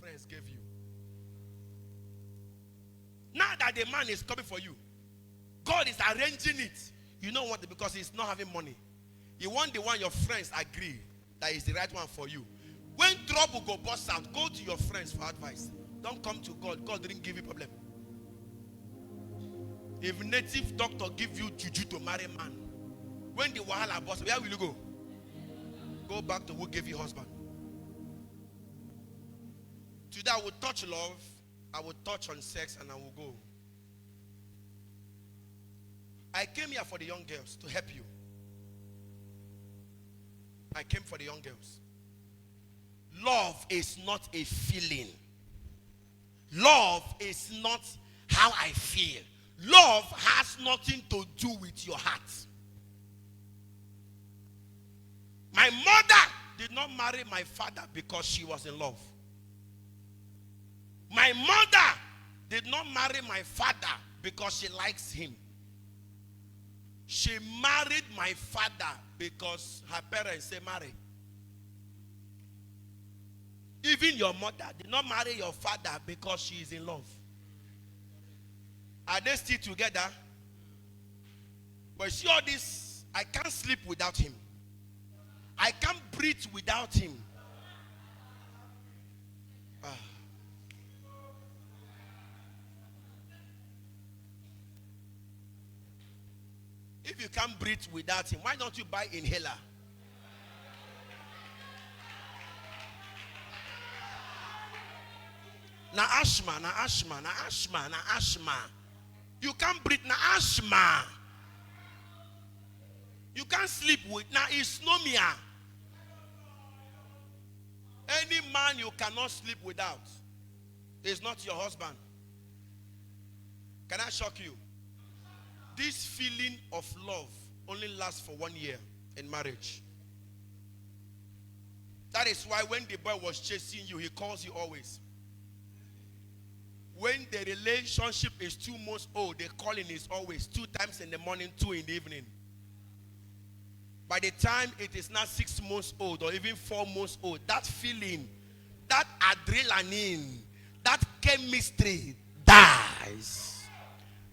friends gave you. Now that the man is coming for you, God is arranging it. You don't want it because he's not having money. You want the one your friends agree that is the right one for you. When trouble go bust out, go to your friends for advice. Don't come to God. God didn't give you problem. If native doctor give you juju to marry man, when the wahala bust, where will you go? Go back to who gave you husband. Today I will touch love, I will touch on sex, and I will go. I came here for the young girls to help you. I came for the young girls. Love is not a feeling. Love is not how I feel. Love has nothing to do with your heart. My mother did not marry my father because she was in love. My mother did not marry my father because she likes him. She married my father because her parents say marry. Even your mother did not marry your father because she is in love. Are they still together? But see all this, I can't sleep without him. I can't breathe without him. If you can't breathe without him, why don't you buy inhaler? Na asthma. You can't breathe, na asthma. You can't sleep with, na insomnia. Any man you cannot sleep without is not your husband. Can I shock you? This feeling of love only lasts for 1 year in marriage. That is why when the boy was chasing you, he calls you always. When the relationship is 2 months old, the calling is always 2 times in the morning, 2 in the evening. By the time it is now 6 months old or even 4 months old, that feeling, that adrenaline, that chemistry dies.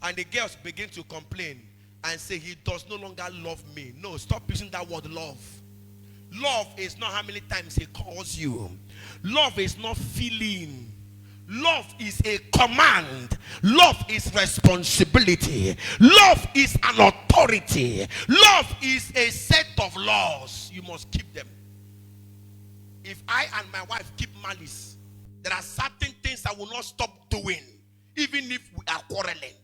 And the girls begin to complain and say, he does no longer love me. No, stop using that word love. Love is not how many times he calls you. Love is not feeling. Love is a command. Love is responsibility. Love is an authority. Love is a set of laws. You must keep them. If I and my wife keep malice, there are certain things I will not stop doing, even if we are quarreling.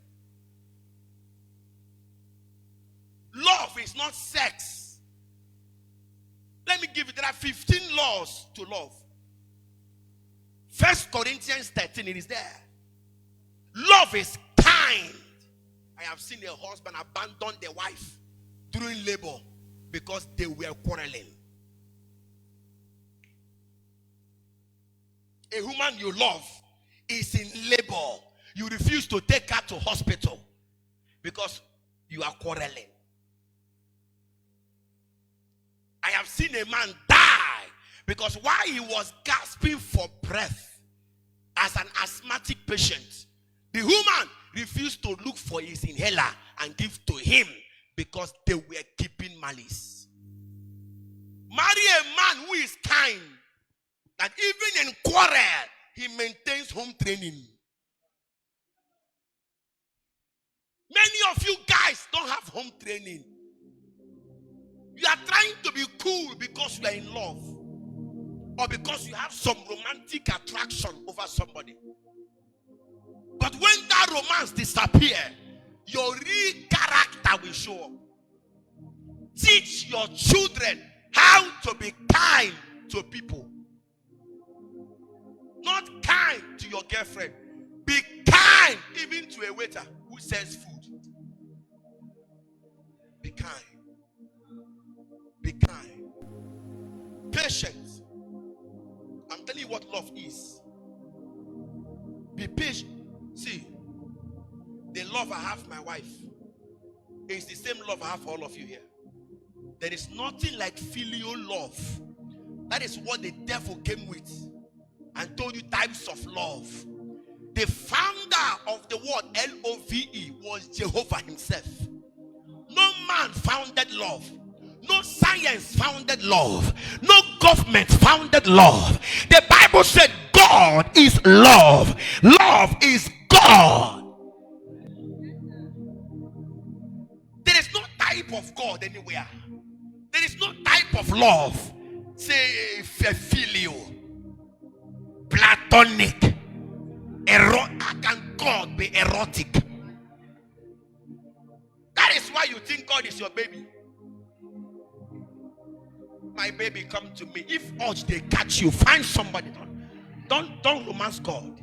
Love is not sex. Let me give you, there are 15 laws to love. 1 Corinthians 13, it is there. Love is kind. I have seen a husband abandon their wife during labor because they were quarreling. A woman you love is in labor. You refuse to take her to hospital because you are quarreling. I have seen a man die because while he was gasping for breath as an asthmatic patient, the woman refused to look for his inhaler and give to him because they were keeping malice. Marry a man who is kind, that even in quarrel, he maintains home training. Many of you guys don't have home training. You are trying to be cool because you are in love, or because you have some romantic attraction over somebody. But when that romance disappears, your real character will show up. Teach your children how to be kind to people. Not kind to your girlfriend. Be kind even to a waiter who sells food. Be kind. Be kind. Patient. I'm telling you what love is. Be patient. See, the love I have for my wife is the same love I have for all of you here. There is nothing like filial love. That is what the devil came with and told told you types of love. The founder of the word L-O-V-E was Jehovah himself. No man founded love. No science founded love. No government founded love. The Bible said God is love. Love is God. There is no type of God anywhere. There is no type of love. Say filial, platonic, can God be erotic? That is why you think God is your baby. My baby, come to me. If urge they catch you, find somebody. Don't romance God.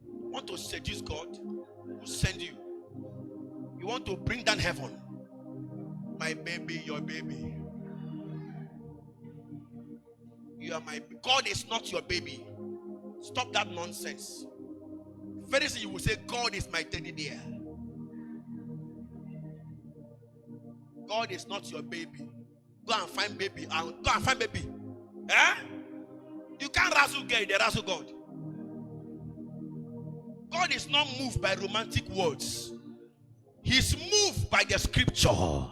Want to seduce God? Who send you? You want to bring down heaven? My baby, your baby. You are my God is not your baby. Stop that nonsense. Very soon you will say, God is my teddy bear. God is not your baby. Go and find baby. Go and find baby. Eh? You can't wrestle God, they wrestle God. God is not moved by romantic words. He's moved by the scripture. Am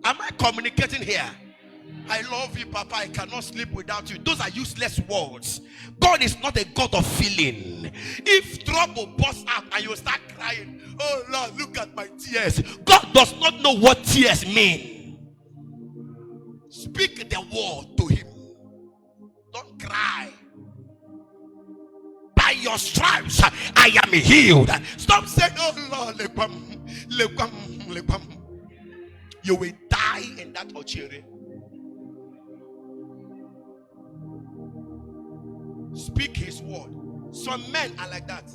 I communicating here? I love you, Papa. I cannot sleep without you. Those are useless words. God is not a God of feeling. If trouble busts out and you start crying, oh Lord, look at my tears. God does not know what tears mean. Speak the word to him. Don't cry. By your stripes, I am healed. Stop saying, oh Lord, you will die in that ochere. Speak his word. Some men are like that.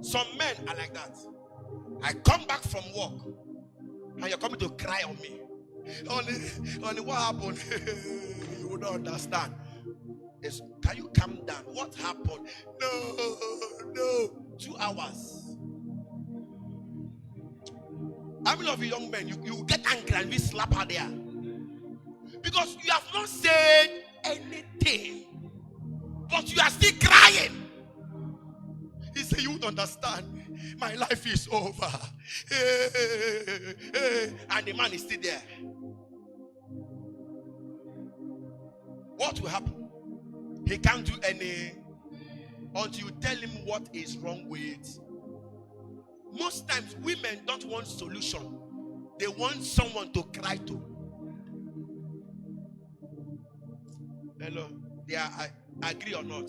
Some men are like that. I come back from work and you're coming to cry on me. Only what happened? You would not understand. Can you calm down? What happened? No. 2 hours. How many of you young men, you get angry and we slap her there? Because you have not said anything, but you are still crying. He said, you would understand. My life is over. And the man is still there. What will happen? He can't do any until you tell him what is wrong with it. Most times women don't want solution. They want someone to cry to. Hello. They are agree or not?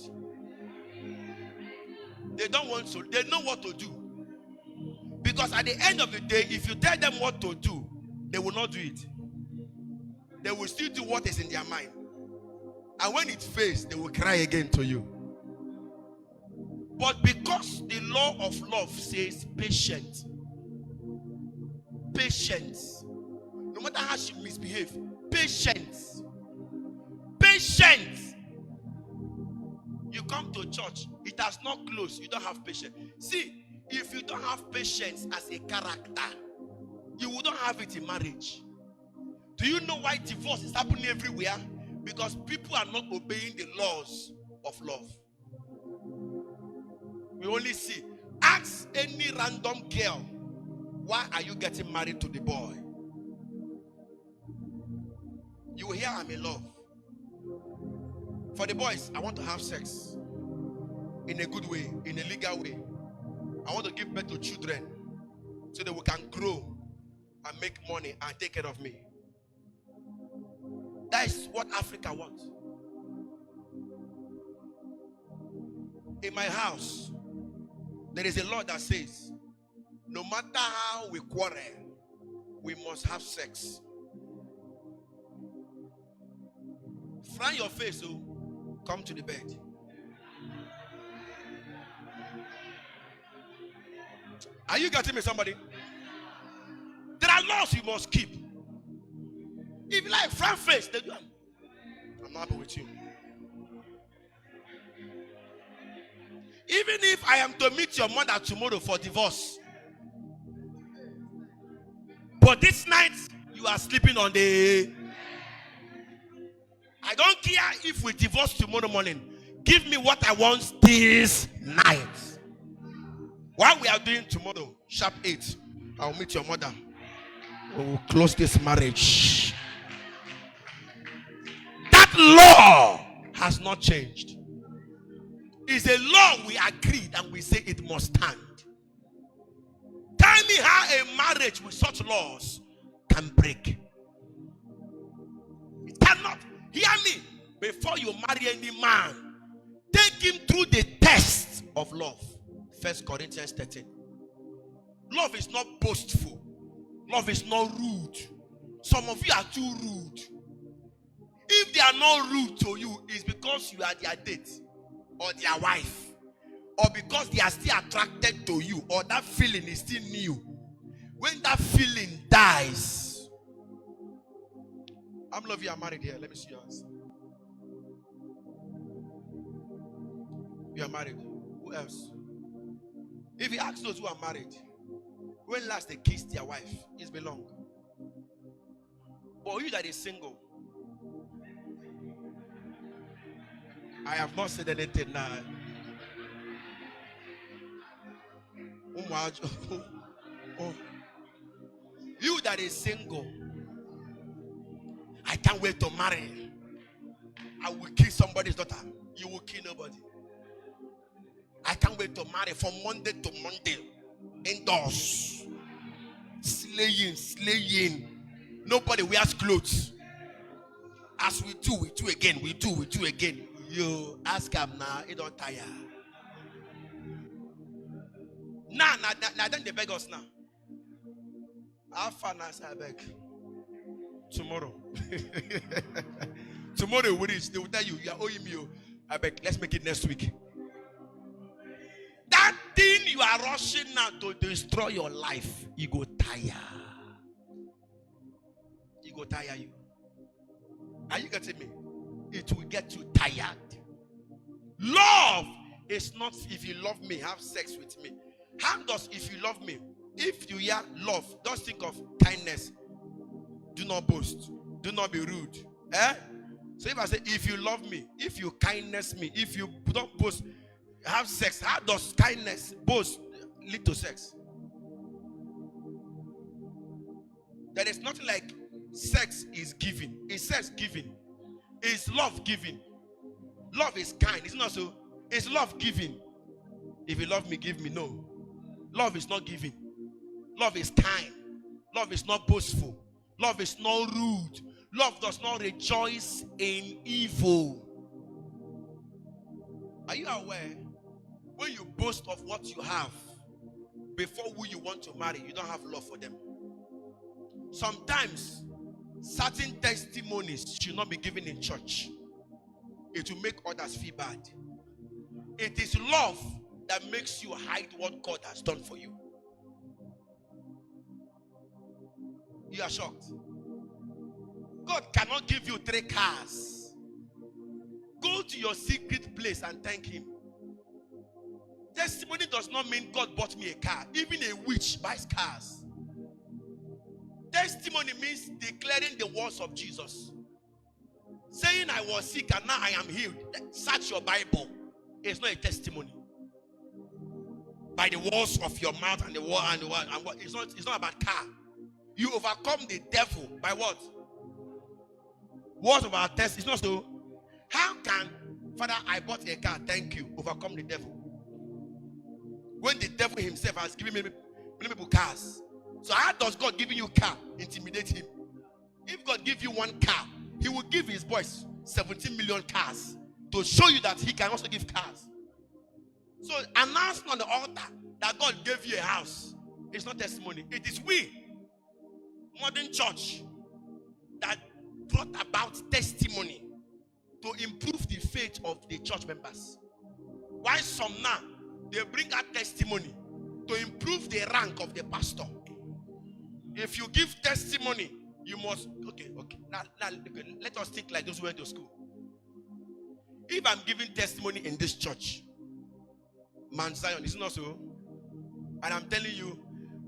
They don't want to. They know what to do. Because at the end of the day, if you tell them what to do, they will not do it. They will still do what is in their mind. And when it fails, they will cry again to you. But because the law of love says patience, no matter how she misbehaves, patience. You come to church, it has not closed, you don't have patience. See, if you don't have patience as a character, you wouldn't have it in marriage. Do you know why divorce is happening everywhere? Because people are not obeying the laws of love. We only see. Ask any random girl, why are you getting married to the boy? You will hear, I'm in love. For the boys, I want to have sex in a good way, in a legal way. I want to give birth to children so that we can grow and make money and take care of me. That is what Africa wants. In my house, there is a law that says, no matter how we quarrel, we must have sex. Frown your face, oh, come to the bed. Are you getting me, somebody? There are laws you must keep. If you like frown face, they do. I'm not happy with you. Even if I am to meet your mother tomorrow for divorce, but this night you are sleeping on the, I don't care if we divorce tomorrow morning. Give me what I want this night. While we are doing tomorrow, sharp 8, I'll meet your mother. We will close this marriage. That law has not changed. It's a law we agreed and we say it must stand. Tell me how a marriage with such laws can break. It cannot. Hear me. Before you marry any man, take him through the test of love. 1 Corinthians 13. Love is not boastful. Love is not rude. Some of you are too rude. If they are not rude to you, it's because you are their date or their wife, or because they are still attracted to you, or that feeling is still new. When that feeling dies, how many of you are married here? Let me see yours. You are married. Who else? If you ask those who are married, when last they kissed their wife, it's been long. But you that is single, I have not said anything now. You that is single, I can't wait to marry. I will kill somebody's daughter. You will kill nobody. I can't wait to marry from Monday to Monday. Indoors. Slaying. Nobody wears clothes. As we do again. We do again. You ask him now, he don't tire. Now, then they beg us now. How far now, I beg? Tomorrow. Tomorrow we reach. They will tell you, you are owing me. I beg, let's make it next week. That thing you are rushing now to destroy your life, you go tire. It go tire you. Are you getting me? It will get you tired. Love is not if you love me, have sex with me. How does if you love me? If you hear love, just think of kindness. Do not boast. Do not be rude. So if I say, if you love me, if you kindness me, if you don't boast, have sex, how does kindness, boast lead to sex? There is nothing like sex is giving. Is sex giving? Is love giving? Love is kind. It's not so. It's love giving. If you love me, give me. No. Love is not giving. Love is kind. Love is not boastful. Love is not rude. Love does not rejoice in evil. Are you aware? When you boast of what you have before who you want to marry, you don't have love for them. Sometimes certain testimonies should not be given in church. It will make others feel bad. It is love that makes you hide what God has done for you. You are shocked. God cannot give you 3 cars. Go to your secret place and thank him. Testimony does not mean God bought me a car. Even a witch buys cars. Testimony means declaring the words of Jesus. Saying I was sick and now I am healed. Search your Bible. It's not a testimony. By the words of your mouth and the word and the word and what. It's not about car. You overcome the devil by what? Words of our test. It's not so. How can, Father, I bought a car, thank you, overcome the devil? When the devil himself has given many people cars. So how does God giving you a car intimidate him? If God give you 1 car, he will give his boys 17 million cars to show you that he can also give cars. So announcing on the altar that God gave you a house, it's not testimony. It is we, modern church, that brought about testimony to improve the faith of the church members. Why some now, they bring out testimony to improve the rank of the pastor. If you give testimony, you must, okay. Now let us think like those who went to school. If I'm giving testimony in this church, Mount Zion, is it not so? And I'm telling you,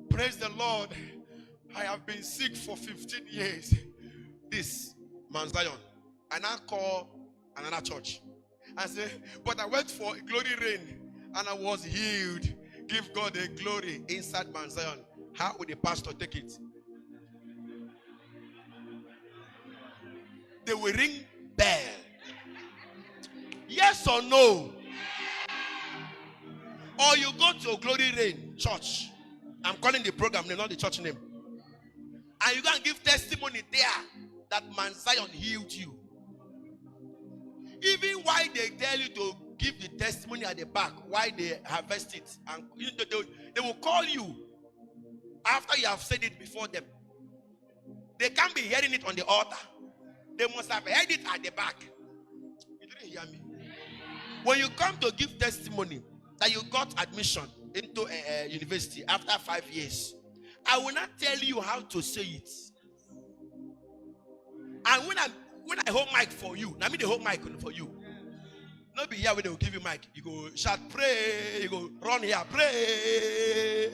praise the Lord, I have been sick for 15 years. This, Mount Zion, And I call another church and say, but I went for glory rain and I was healed. Give God the glory inside Mount Zion. How would the pastor take it? They will ring bell. Yes or no? Or you go to a glory rain church. I'm calling the program name, not the church name. And you go and give testimony there that Mount Zion healed you. Even why they tell you to give the testimony at the back, why they harvest it, and they will call you after you have said it before them. They can't be hearing it on the altar. They must have heard it at the back. You didn't hear me. When you come to give testimony that you got admission into a university after 5 years, I will not tell you how to say it. And when I hold mic for you, I mean the hold mic for you. Not be here when they will give you mic. You go shout, pray. You go run here, pray.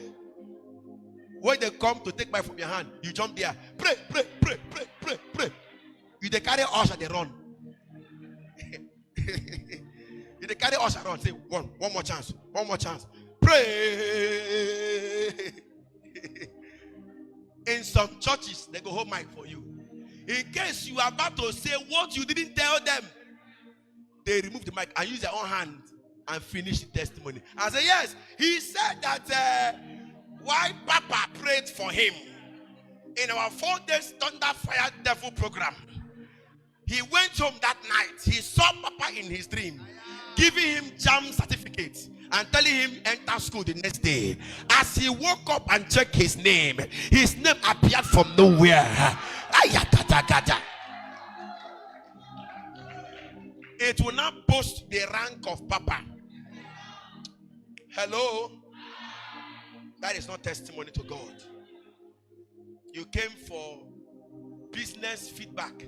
When they come to take mic from your hand, you jump there, pray, pray, pray, pray, pray, pray. You they carry us and they run. You they carry us and run. Say one more chance, one more chance. Pray. In some churches, they go hold mic for you. In case you are about to say what you didn't tell them, they remove the mic and use their own hand and finish the testimony. I say, yes, he said that why Papa prayed for him in our 4 days Thunder Fire Devil program. He went home that night. He saw Papa in his dream, giving him jam certificates and telling him enter school the next day. As he woke up and checked his name appeared from nowhere. It will not boast the rank of Papa. Hello? That is not testimony to God. You came for business feedback.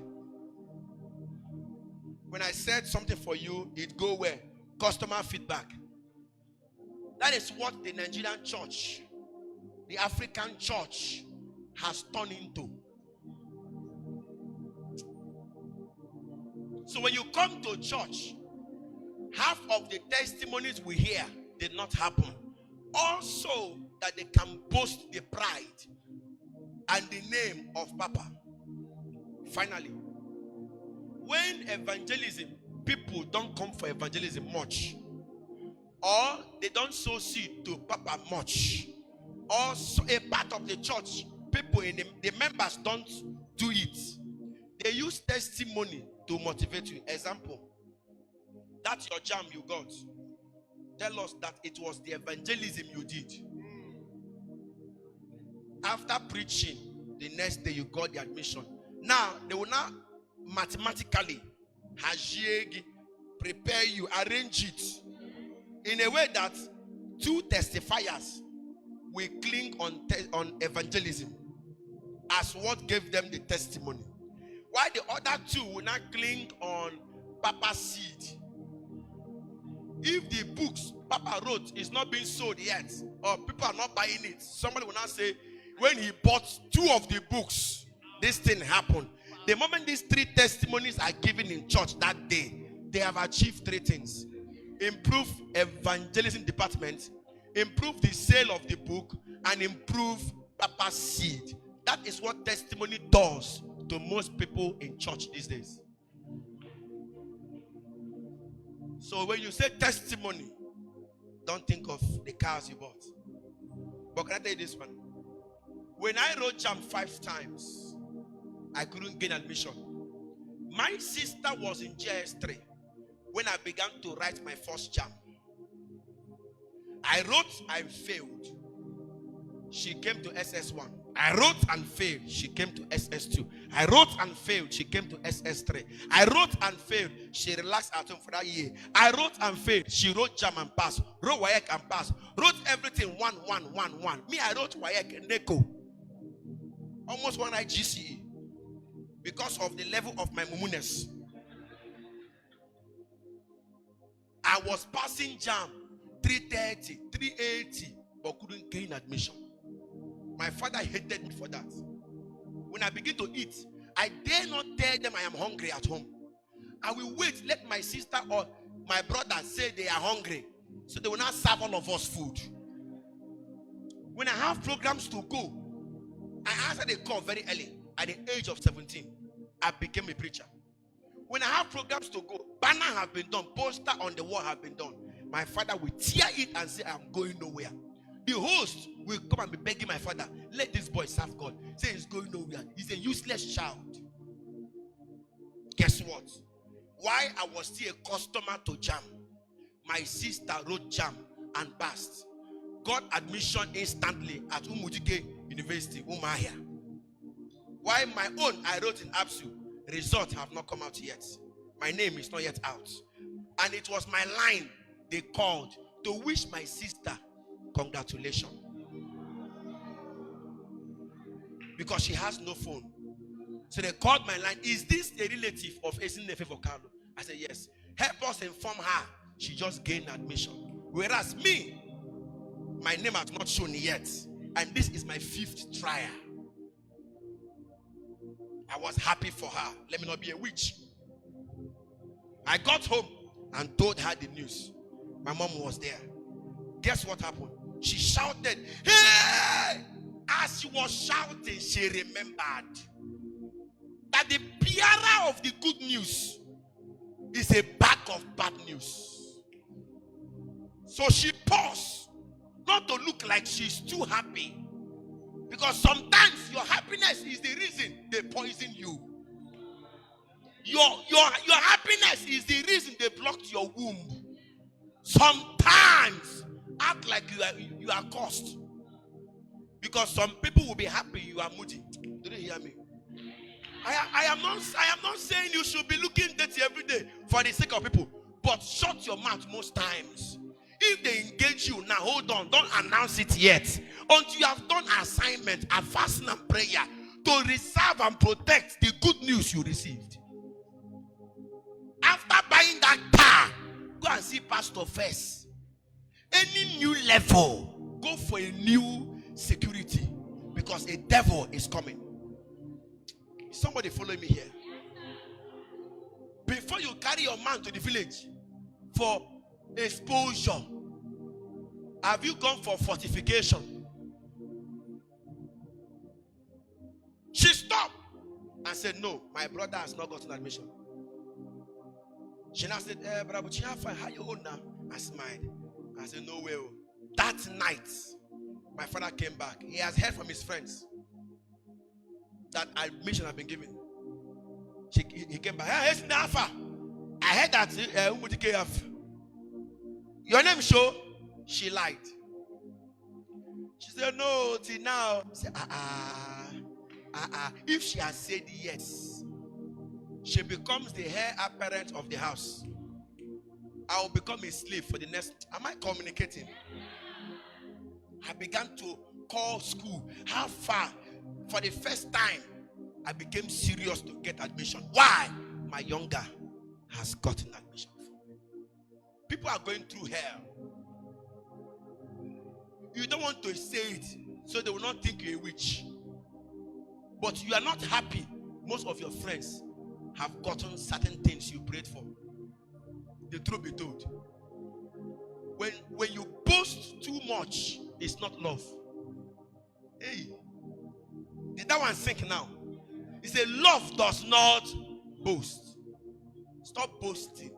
When I said something for you, it go where? Customer feedback. That is what the Nigerian church, the African church has turned into. So when you come to church, half of the testimonies we hear did not happen. Also, that they can boast the pride and the name of Papa. Finally, when evangelism, people don't come for evangelism much, or they don't sow seed to Papa much, or a part of the church, people in the members don't do it. They use testimony to motivate you. Example, that's your jam you got. Tell us that it was the evangelism you did. After preaching, the next day you got the admission. Now, they will now mathematically prepare you, arrange it in a way that 2 testifiers will cling on evangelism as what gave them the testimony, while the other 2 will not cling on Papa's seed. If the books Papa wrote is not being sold yet, or people are not buying it, somebody will not say, when he bought 2 of the books, this thing happened. The moment these 3 testimonies are given in church that day, they have achieved 3 things. Improve evangelism department, improve the sale of the book, and improve Papa's seed. That is what testimony does to most people in church these days. So when you say testimony, don't think of the cars you bought. But can I tell you this one? When I wrote jam 5 times, I couldn't gain admission. My sister was in JS3 when I began to write my first jam. I wrote, I failed. She came to SS1. I wrote and failed. She came to SS2. I wrote and failed. She came to SS3. I wrote and failed. She relaxed at home for that year. I wrote and failed. She wrote jam and pass. Wrote WAEC and pass. Wrote everything 1, 1, 1, 1. Me, I wrote WAEC and NECO. Almost 1 GCE. Because of the level of my mumunes. I was passing jam 330, 380, but couldn't gain admission. My father hated me for that. When I begin to eat, I dare not tell them I am hungry at home. I will wait, let my sister or my brother say they are hungry, so they will not serve all of us food. When I have programs to go, I answered a call very early. At the age of 17, I became a preacher. When I have programs to go, banner have been done, poster on the wall have been done. My father will tear it and say, I'm going nowhere. The host will come and be begging my father, let this boy serve God. Say he's going nowhere. He's a useless child. Guess what? While I was still a customer to JAM, my sister wrote JAM and passed. Got admission instantly at Umudike University, Umahia. While my own, I wrote in ABSU, results have not come out yet. My name is not yet out. And it was my line they called to wish my sister congratulations. Because she has no phone. So they called my line. Is this a relative of Esinefe Vocalo? I said, yes. Help us inform her. She just gained admission. Whereas me, my name has not shown yet. And this is my 5th trial. I was happy for her. Let me not be a witch. I got home and told her the news. My mom was there. Guess what happened? She shouted, hey! As she was shouting, she remembered that the bearer of the good news is a bag of bad news. So she paused, not to look like she's too happy. Because sometimes your happiness is the reason they poison you. Your happiness is the reason they blocked your womb. Sometimes act like you are cursed. Because some people will be happy you are moody. Do you hear me? I am not saying you should be looking dirty every day for the sake of people. But shut your mouth most times. If they engage you, now hold on. Don't announce it yet. Until you have done assignment, a fasting and prayer to reserve and protect the good news you received. After buying that car, go and see pastor first. Any new level, go for a new security. Because a devil is coming. Is somebody following me here? Before you carry your man to the village for exposure, have you gone for fortification? She stopped and said, no, my brother has not gotten admission. She now said, brother, but you have how you own now? I smiled. I said, no way. That night, my father came back. He has heard from his friends that admission had been given. He came back. Hey, it's Nafa. I heard that your name show. She lied. She said, no, till now. I said, If she has said yes, she becomes the heir apparent of the house. I will become a slave for the next. Am I communicating? I began to call school. How far? For the first time, I became serious to get admission. Why? My younger has gotten admission. People are going through hell. You don't want to say it, so they will not think you're a witch. But you are not happy. Most of your friends have gotten certain things you prayed for. The truth be told. When you boast too much, it's not love. Hey, did that one sink now? He said, love does not boast. Stop boasting.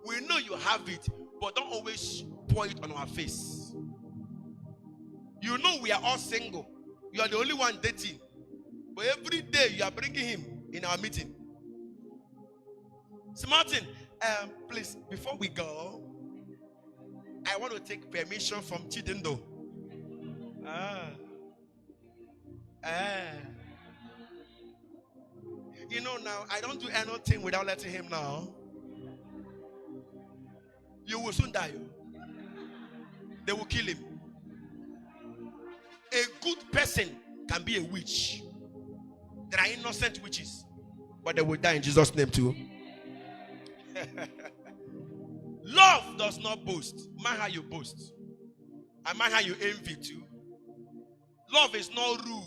We know you have it, but don't always pour it on our face. You know we are all single. You are the only one dating. But every day you are bringing him in our meeting. So Martin, please, before we go, I want to take permission from Chidendo. You know now, I don't do anything without letting him know. You will soon die. They will kill him. A good person can be a witch. There are innocent witches, but they will die in Jesus' name too. Love does not boast. Mind how you boast. And mind how you envy too. Love is not rude.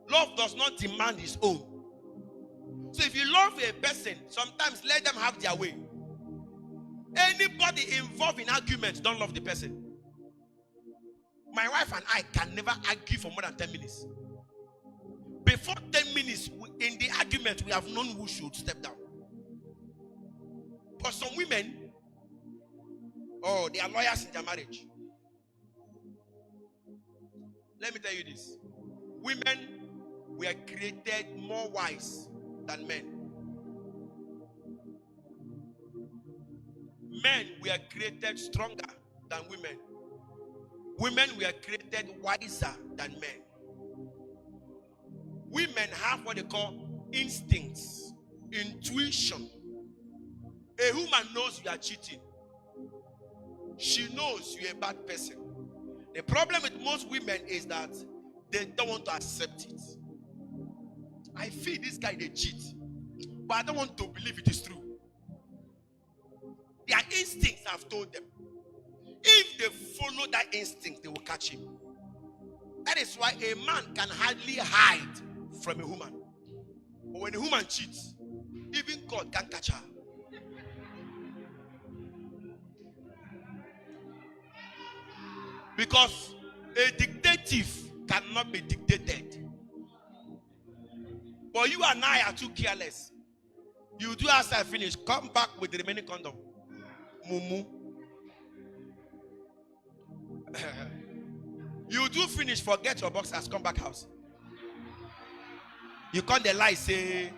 Love does not demand its own. So if you love a person, sometimes let them have their way. Anybody involved in arguments don't love the person. My wife and I can never argue for more than 10 minutes. Before 10 minutes, in the argument, we have known who should step down. But some women, oh, they are lawyers in their marriage. Let me tell you this. Women were created more wise than men. Men were created stronger than women. Women were created wiser than men. Women have what they call instincts, intuition. A woman knows you are cheating. She knows you're a bad person. The problem with most women is that they don't want to accept it. I feel this guy, they cheat, but I don't want to believe it is true. Their instincts have told them. If they follow that instinct, they will catch him. That is why a man can hardly hide from a woman. But when a woman cheats, even God can't catch her. Because a dictative cannot be dictated. But you and I are too careless. You do as I finish, come back with the remaining condom. Mumu. You do finish, forget your boxers, come back house. You can't lie, say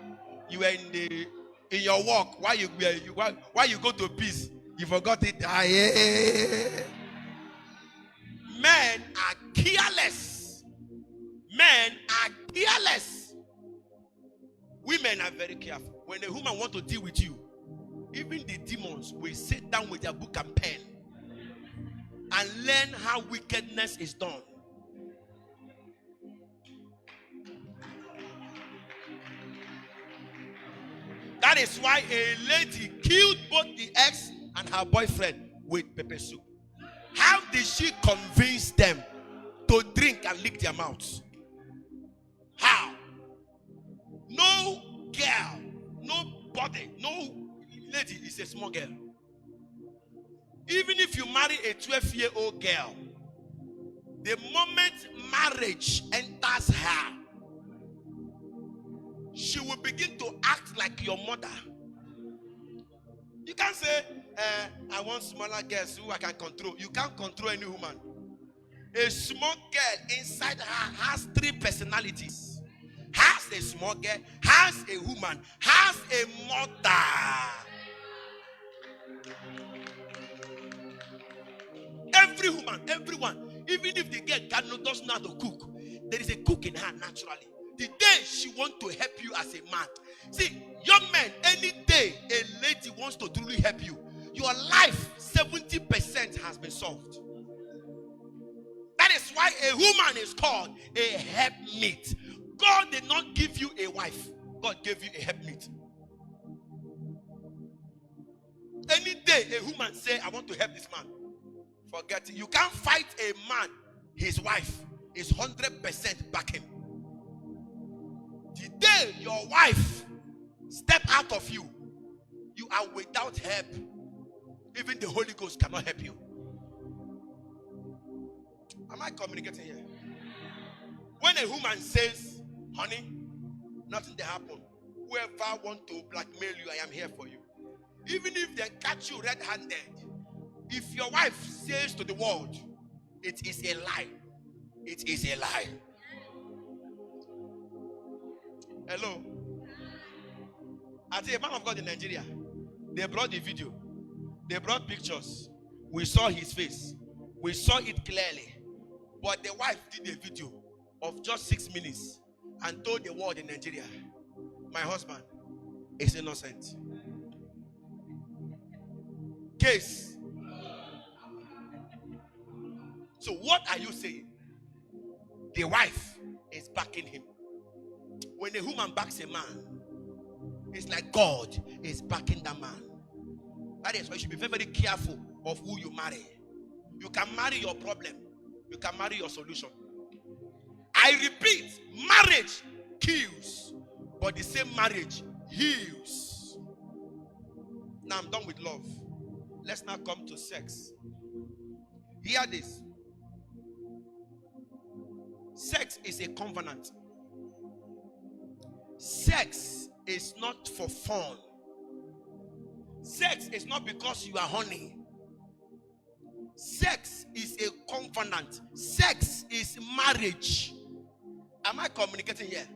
you were in your walk. Why you go to peace? You forgot it. Yeah. Men are careless. Men are careless. Women are very careful. When a woman wants to deal with you, even the demons will sit down with their book and pen and learn how wickedness is done. That is why a lady killed both the ex and her boyfriend with pepper soup. How did she convince them to drink and lick their mouths? How? No girl, nobody, no lady is a small girl. Even if you marry a 12-year-old girl, the moment marriage enters her, she will begin to act like your mother. You can't say, I want smaller girls who I can control. You can't control any woman. A small girl inside her has 3 personalities. Has a small girl, has a woman, has a mother. Every woman, everyone, even if the girl doesn't know how to cook, there is a cook in her naturally. The day she wants to help you as a man. See, young men, any day a lady wants to truly help you, your life, 70% has been solved. That is why a woman is called a helpmeet. God did not give you a wife. God gave you a helpmeet. Any day a woman say, I want to help this man, forget it. You can't fight a man, his wife is 100% back him. The day your wife step out of you, you are without help. Even the Holy Ghost cannot help you. Am I communicating here? When a woman says, honey, nothing will happen. Whoever wants to blackmail you, I am here for you. Even if they catch you red-handed, if your wife says to the world, it is a lie. It is a lie. Hello. I tell you, a man of God in Nigeria, they brought the video. They brought pictures. We saw his face. We saw it clearly. But the wife did a video of just 6 minutes and told the world in Nigeria, my husband is innocent. Case. So what are you saying? The wife is backing him. When a woman backs a man, it's like God is backing that man. That is why you should be very, very careful of who you marry. You can marry your problem. You can marry your solution. I repeat, marriage kills, but the same marriage heals. Now I'm done with love. Let's now come to sex. Hear this. Sex is a covenant. Sex is not for fun. Sex is not because you are horny. Sex is a covenant. Sex is marriage. Am I communicating here?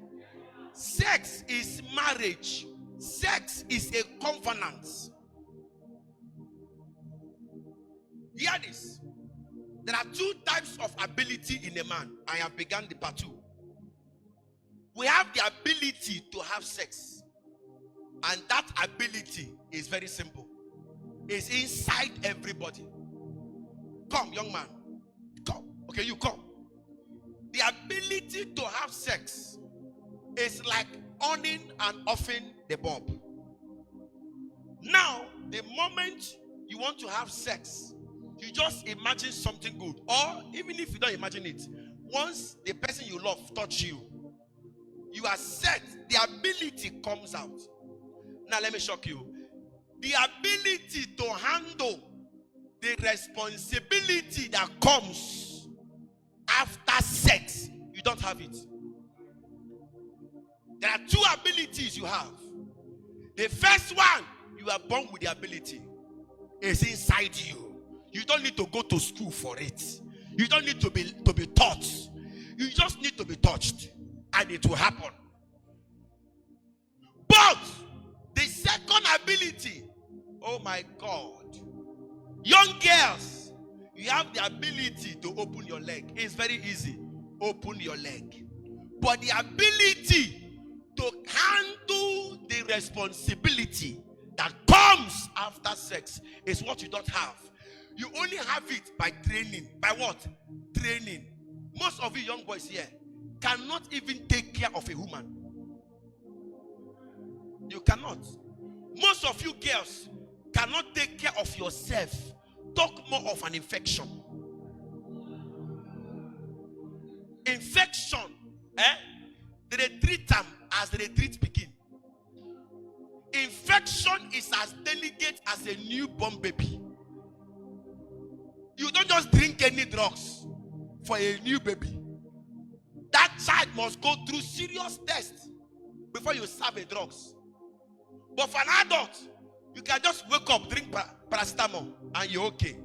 Sex is marriage. Sex is a covenant. Hear this. There are two types of ability in a man. I have begun the part 2. We have the ability to have sex. And that ability is very simple. It's inside everybody. Come, young man. Come. Okay, you come. The ability to have sex is like on and offing the bulb. Now, the moment you want to have sex, you just imagine something good. Or even if you don't imagine it, once the person you love touch you, you are set. The ability comes out. Now let me shock you. The ability to handle the responsibility that comes after sex, you don't have it. There are two abilities you have. The first one, you are born with the ability. It's inside you. You don't need to go to school for it. You don't need to be taught. You just need to be touched, and it will happen. But the second ability, oh my God, young girls, you have the ability to open your leg. It's very easy. Open your leg. But the ability to handle the responsibility that comes after sex is what you don't have. You only have it by training. By what? Training. Most of you young boys here cannot even take care of a woman. You cannot. Most of you girls cannot take care of yourself. Talk more of an infection. Infection, they treat them as they treat begin. Infection is as delicate as a newborn baby. You don't just drink any drugs for a new baby. That child must go through serious tests before you serve the drugs. But for an adult, you can just wake up, drink paracetamol, and you're okay.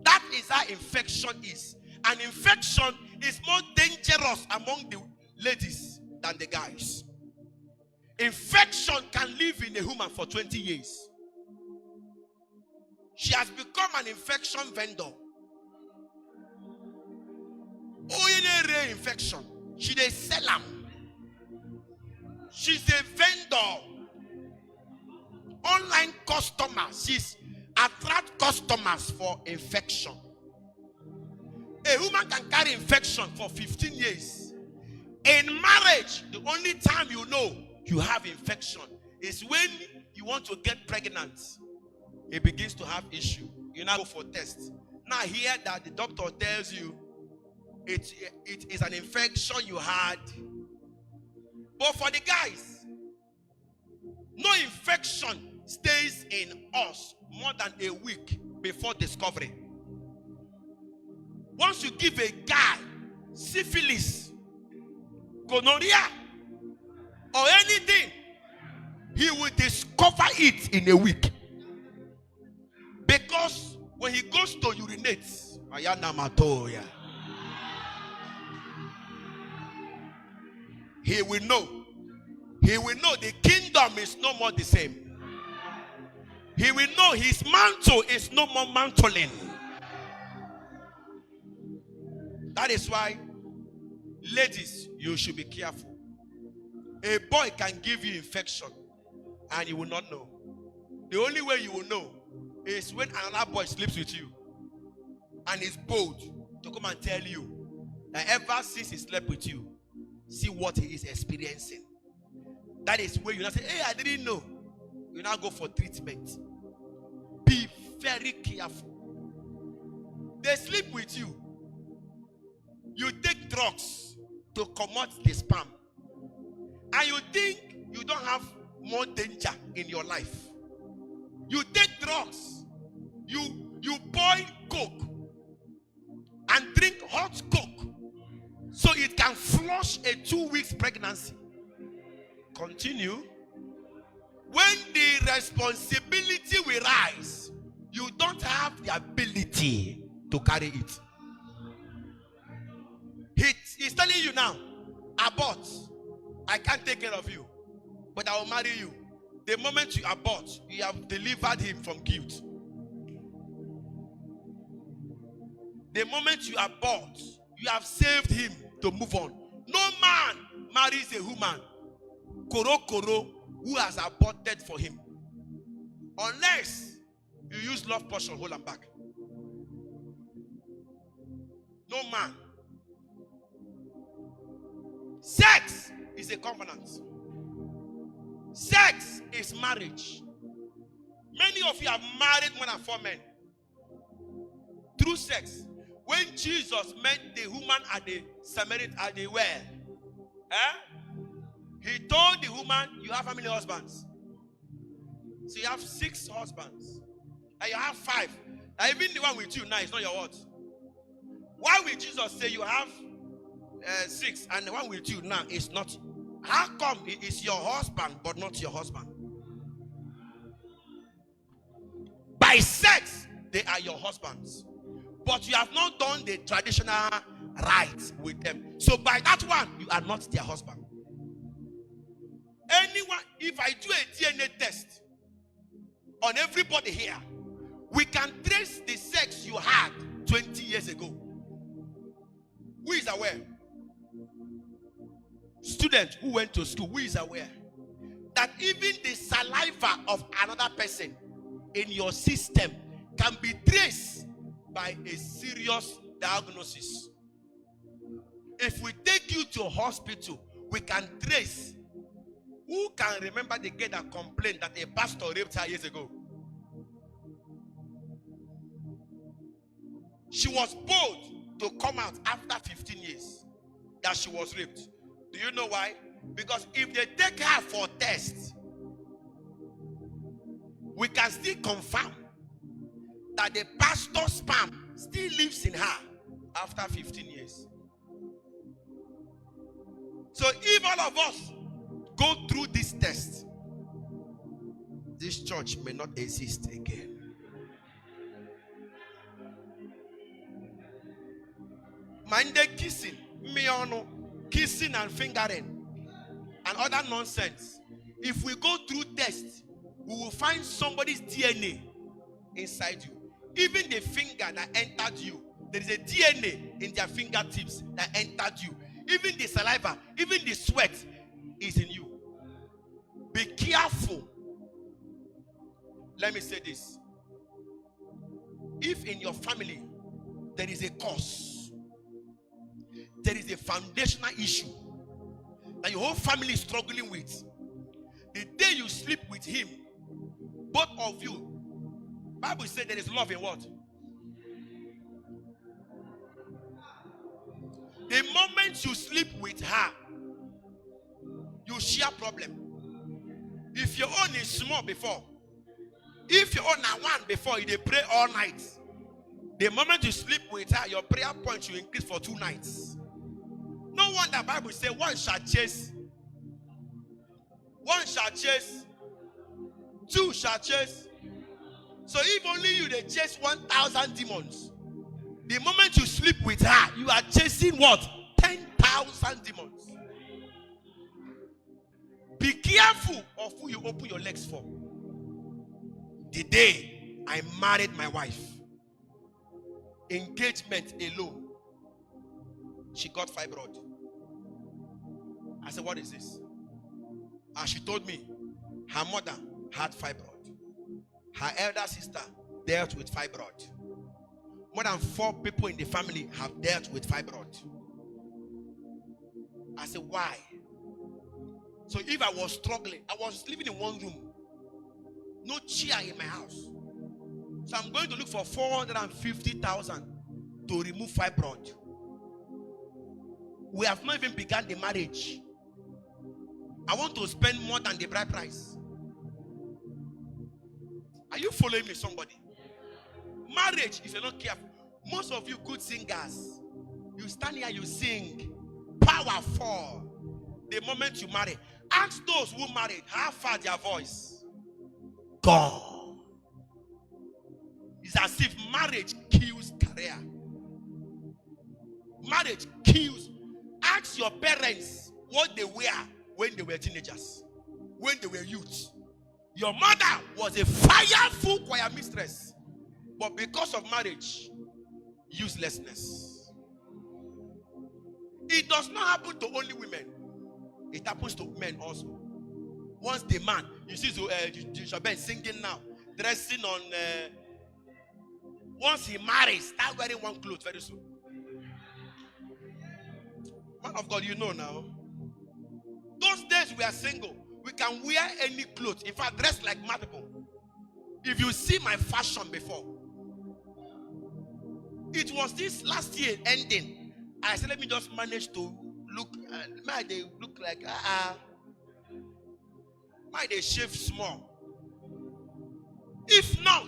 That is how infection is. And infection is more dangerous among the ladies than the guys. Infection can live in a woman for 20 years. She has become an infection vendor. Infection. She dey sell them. She's a vendor. Online customer. She's attract customers for infection. A woman can carry infection for 15 years. In marriage, the only time you know you have infection is when you want to get pregnant. It begins to have issue. You now go for test. Now hear that the doctor tells you it is an infection you had. But for the guys, no infection stays in us more than a week before discovery. Once you give a guy syphilis, gonorrhea, or anything, he will discover it in a week. Because when he goes to urinate, he will know. He will know the kingdom is no more the same. He will know his mantle is no more mantling. That is why, ladies, you should be careful. A boy can give you infection and you will not know. The only way you will know is when another boy sleeps with you and is bold to come and tell you that ever since he slept with you, see what he is experiencing. That is where you now say, hey, I didn't know. You now go for treatment. Be very careful. They sleep with you. You take drugs to comot the sperm. And you think you don't have more danger in your life. You take drugs, you boil Coke and drink hot Coke so it can flush a 2 weeks pregnancy. Continue. When the responsibility will rise, you don't have the ability to carry it. He's telling you now, abort. I can't take care of you, but I will marry you. The moment you abort, you have delivered him from guilt. The moment you abort, you have saved him to move on. No man marries a woman, koro, who has aborted for him. Unless you use love potion, hold him back. No man. Sex is a covenant. Sex is marriage. Many of you have married more than 4 men through sex. When Jesus met the woman at the Samaritan at the well, he told the woman, you have how many husbands? So you have 6 husbands. And you have 5. And even the one with you now is not your what? Why will Jesus say you have 6 and the one with you now is not? How come it is your husband but not your husband? By sex, they are your husbands. But you have not done the traditional rites with them. So by that one, you are not their husband. Anyone, if I do a DNA test on everybody here, we can trace the sex you had 20 years ago. Who is aware? Student who went to school, who is aware that even the saliva of another person in your system can be traced by a serious diagnosis? If we take you to a hospital, we can trace. Who can remember the girl that complained that a pastor raped her years ago? She was bold to come out after 15 years that she was raped. Do you know why? Because if they take her for test, we can still confirm that the pastor's sperm still lives in her after 15 years. So if all of us go through this test, this church may not exist again. Mind the kissing, kissing and fingering and other nonsense. If we go through tests, we will find somebody's DNA inside you. Even the finger that entered you, there is a DNA in their fingertips that entered you. Even the saliva, even the sweat is in you. Be careful. Let me say this. If in your family there is a cause, there is a foundational issue that your whole family is struggling with, the day you sleep with him, both of you, Bible says there is love in what? The moment you sleep with her, you share problem. If your own is small before, if your own are one before, you pray all night. The moment you sleep with her, your prayer point will increase for 2 nights. No wonder the Bible says one shall chase, two shall chase. So if only you they chase 1,000 demons, the moment you sleep with her, you are chasing what? 10,000 demons. Be careful of who you open your legs for. The day I married my wife, engagement alone, she got fibroid. I said, what is this? And she told me her mother had fibroid. Her elder sister dealt with fibroid. More than 4 people in the family have dealt with fibroid. I said, why? So if I was struggling, I was living in one room, no chair in my house. So I'm going to look for 450,000 to remove fibroid. We have not even begun the marriage. I want to spend more than the bride price. Are you following me, somebody? Marriage, if you're not careful, most of you good singers, you stand here, you sing, powerful. The moment you marry, ask those who married how far their voice gone. It's as if marriage kills career. Marriage kills. Ask your parents what they were when they were teenagers, when they were youths. Your mother was a fireful choir mistress, but because of marriage, uselessness. It does not happen to only women. It happens to men also. Once the man, you see Joshabel singing now, dressing on, once he marries, start wearing one clothes very soon. Man of God, you know now. Those days we are single. We can wear any clothes. In fact, dress like mad people. If you see my fashion before, it was this last year ending. I said, let me just manage to look. Might they look like might they shave small? If not,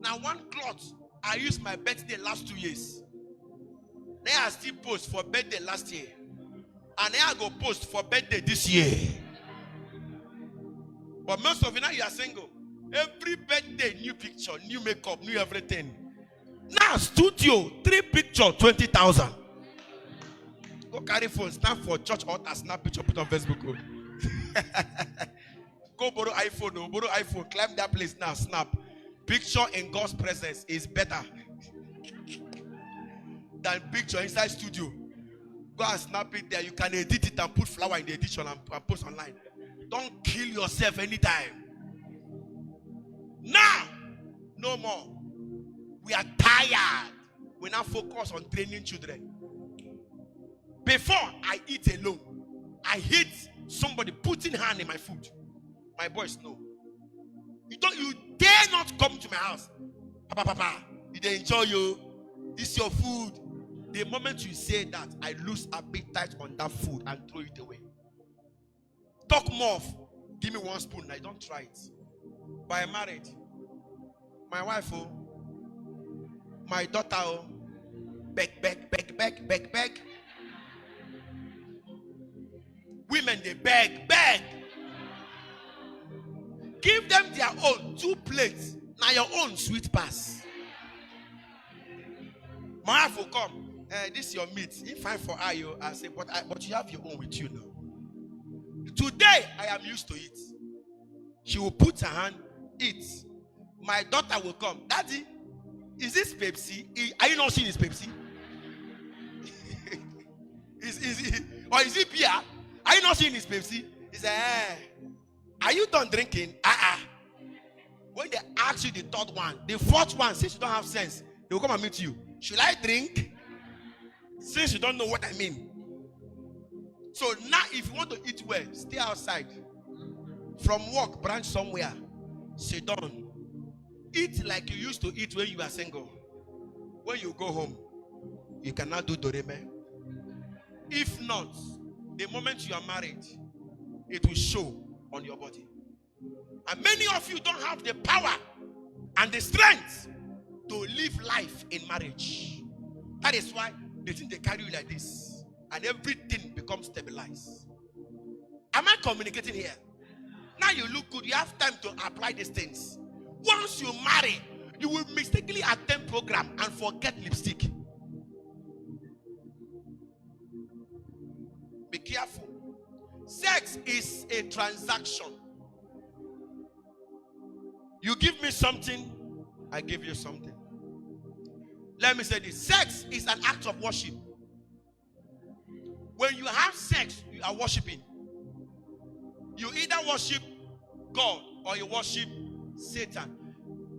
now one cloth I used my birthday last 2 years. Then I still post for birthday last year, and then I go post for birthday this year. But most of you now you are single. Every birthday, new picture, new makeup, new everything. Now studio, 3 picture, 20,000. Go carry phone, stand for church altar, snap picture, put on Facebook. Go borrow iPhone, climb that place now, snap. Picture in God's presence is better than picture inside studio. Go and snap it there. You can edit it and put flower in the edition and post online. Don't kill yourself anytime. Now, no more. We are tired. We now focus on training children. Before I eat alone, I hate somebody putting hand in my food. My boys know. You dare not come to my house. Papa, did they enjoy you? This is your food. The moment you say that, I lose appetite on that food and throw it away. Talk more of, give me 1 spoon. I don't try it. But I'm married. My wife, my daughter, beg. Women, they beg. Give them their own 2 plates. Now your own sweet pass. My wife will come. This is your meat. If I for you, I say, but you have your own with you now. Today, I am used to it. She will put her hand, eat. My daughter will come. Daddy, is this Pepsi? Are you not seeing this Pepsi? Or is it beer? Are you not seeing this Pepsi? He said, are you done drinking? When they ask you the 3rd one, the 4th one, since you don't have sense, they will come and meet you. Should I drink? Since you don't know what I mean. So now, if you want to eat well, stay outside. From work, branch somewhere. Sit down. Eat like you used to eat when you were single. When you go home, you cannot do doreme. If not, the moment you are married, it will show on your body. And many of you don't have the power and the strength to live life in marriage. That is why they think they carry you like this, and everything becomes stabilized. Am I communicating here? Now you look good. You have time to apply these things. Once you marry, you will mistakenly attend program and forget lipstick. Be careful. Sex is a transaction. You give me something, I give you something. Let me say this. Sex is an act of worship. When you have sex, you are worshiping. You either worship God or you worship Satan.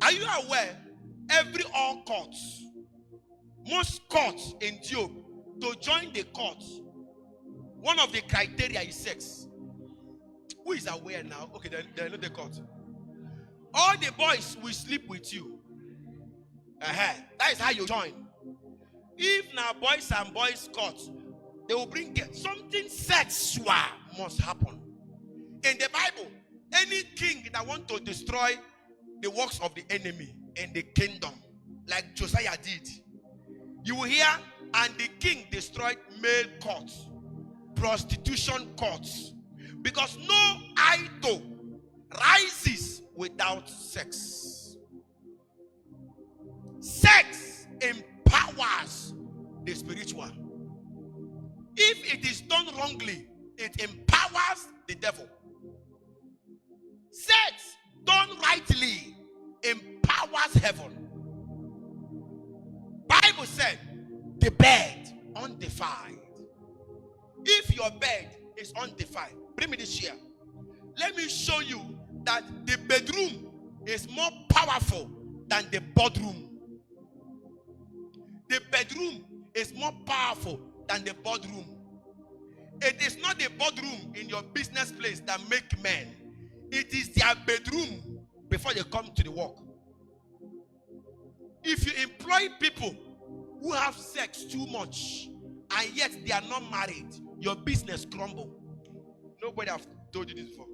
Are you aware? Every all courts, most courts in Job, to join the court, one of the criteria is sex. Who is aware now? Okay, they know the court. All the boys will sleep with you. That is how you join. If now boys and boys court, they will bring something sexual must happen. In the Bible, any king that want to destroy the works of the enemy in the kingdom, like Josiah did, you will hear, and the king destroyed male courts, prostitution courts, because no idol rises without sex. Sex empowers the spiritual. If it is done wrongly, it empowers the devil. Sex done rightly empowers heaven. Bible said, the bed undefiled. If your bed is undefiled, bring me this chair. Let me show you that the bedroom is more powerful than the boardroom. The bedroom is more powerful than the boardroom. It is not the boardroom in your business place that make men. It is their bedroom before they come to the work. If you employ people who have sex too much and yet they are not married, your business crumble. Nobody have told you this before.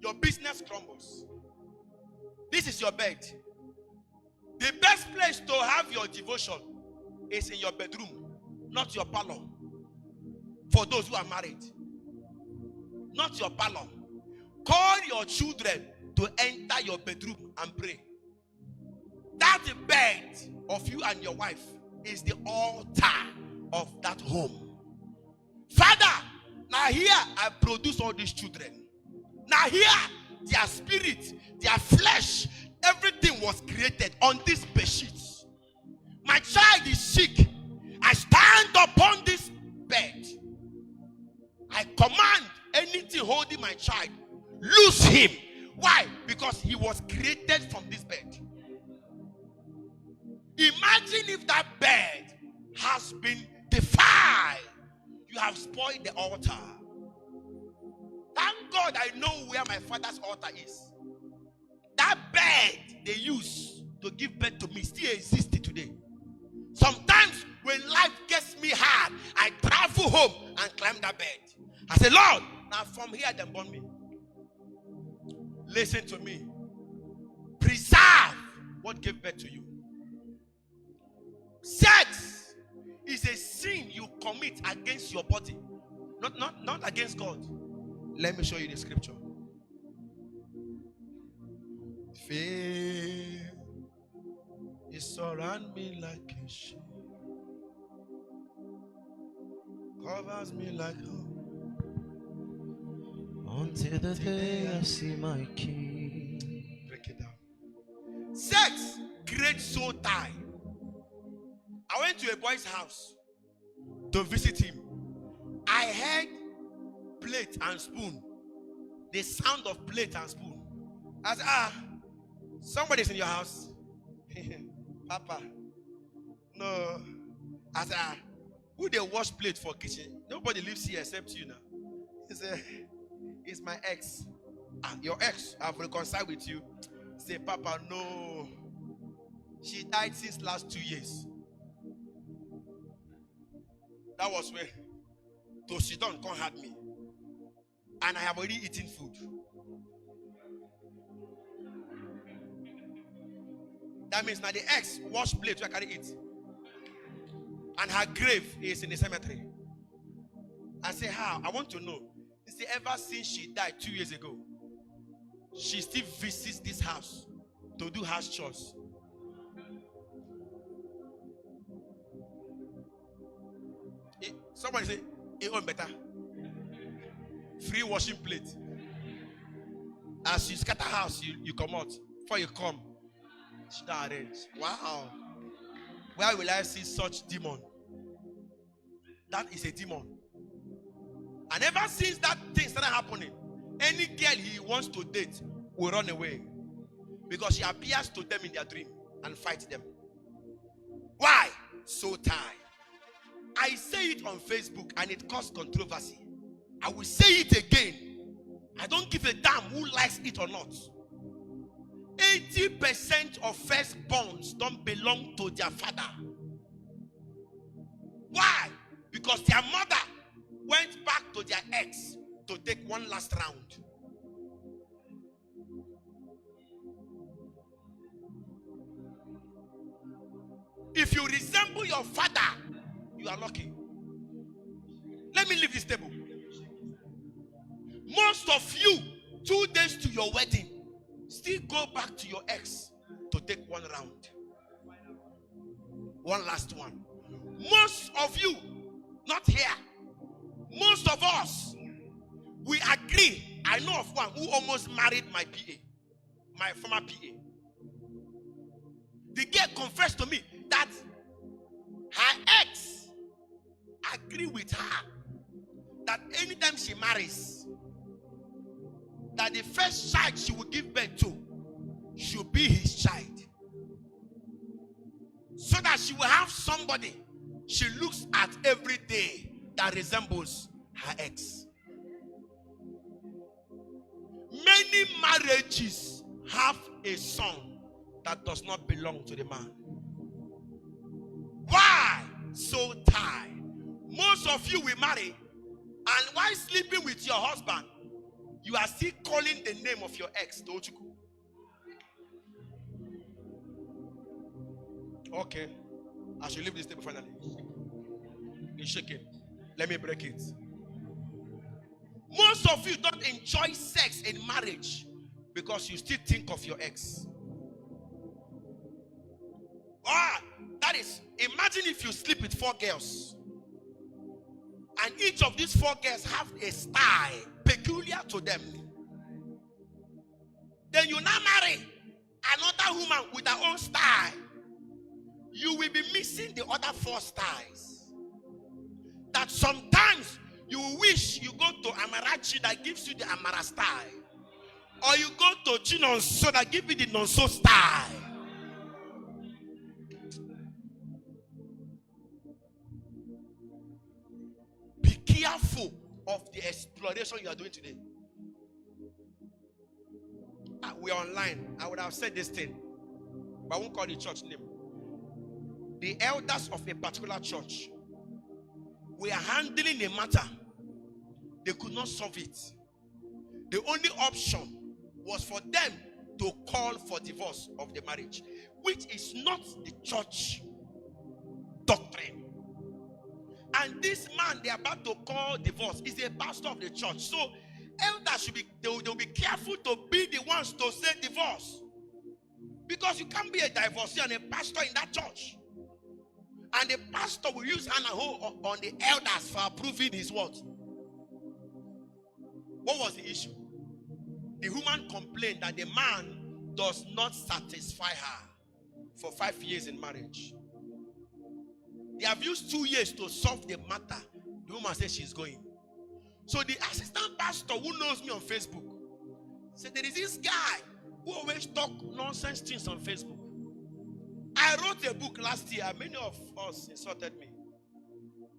Your business crumbles. This is your bed. The best place to have your devotion is in your bedroom, not your parlor. For those who are married, not your parlor. Call your children to enter your bedroom and pray. That bed of you and your wife is the altar of that home. Father, now here I produce all these children. Now here, their spirit, their flesh, everything was created on this bedsheet. My child is sick. I stand upon this bed. I command anything holding my child, loose him. Why? Because he was created from this bed. Imagine if that bed has been defiled. You have spoiled the altar. Thank God I know where my father's altar is. That bed they used to give birth to me still exists today. Sometimes when life gets me hard, I travel home and climb that bed. I say, Lord, now from here they born me. Listen to me. Preserve what gave birth to you. Sex is a sin you commit against your body, not against God. Let me show you the scripture. Fear is surround me like a shield, covers me like home, until the day I see my King. Break it down. Sex creates soul tie. I went to a boy's house to visit him. I heard plate and spoon. The sound of plate and spoon. I said, somebody's in your house. Papa. No. I said, who they wash plate for kitchen? Nobody lives here except you now. He said, it's my ex. Your ex, I've reconciled with you. Say, Papa, no. She died since last 2 years. That was where Tosidon can't have me. And I have already eaten food. That means now the ex wash plate so I can eat. And her grave is in the cemetery. I say, how? I want to know. He said, ever since she died 2 years ago, she still visits this house to do house chores. Somebody say, it won't better. Free washing plate. As you scatter house, you come out. Before you come, she don't arrange. Wow. Where will I see such demon? That is a demon. And ever since that thing started happening, any girl he wants to date will run away. Because she appears to them in their dream and fight them. Why? So tired. I say it on Facebook and it caused controversy. I will say it again. I don't give a damn who likes it or not. 80% of firstborns don't belong to their father. Why? Because their mother went back to their ex to take one last round. If you resemble your father, you are lucky. Let me leave this table. Most of you, 2 days to your wedding, still go back to your ex to take one round. One last one. Most of you, not here, most of us, we agree. I know of one who almost married my PA, my former PA. The girl confessed to me that her ex agree with her that anytime she marries, that the first child she will give birth to should be his child, so that she will have somebody she looks at every day that resembles her ex. Many marriages have a son that does not belong to the man. Why so tired? Most of you will marry, and while sleeping with your husband, you are still calling the name of your ex, Tochuku. Okay, I should leave this table finally. It's shaking. Let me break it. Most of you don't enjoy sex in marriage because you still think of your ex. That is, imagine if you sleep with 4 girls, and each of these 4 girls have a style peculiar to them. Then you now marry another woman with her own style. You will be missing the other 4 styles. That sometimes you wish you go to Amarachi that gives you the Amara style, or you go to Chinonso that gives you the Nonso style. Be careful of the exploration you are doing today. We are online. I would have said this thing, but I won't call the church name. The elders of a particular church were handling a matter. They could not solve it. The only option was for them to call for divorce of the marriage, which is not the church doctrine. And this man they are about to call divorce is a pastor of the church. So elders should be, they'll be careful to be the ones to say divorce. Because you can't be a divorcee and a pastor in that church. And the pastor will use hand and hold on the elders for approving his word. What was the issue? The woman complained that the man does not satisfy her for 5 years in marriage. They have used 2 years to solve the matter. The woman said she's going. So the assistant pastor who knows me on Facebook said there is this guy who always talk nonsense things on Facebook. I wrote a book last year. Many of us insulted me.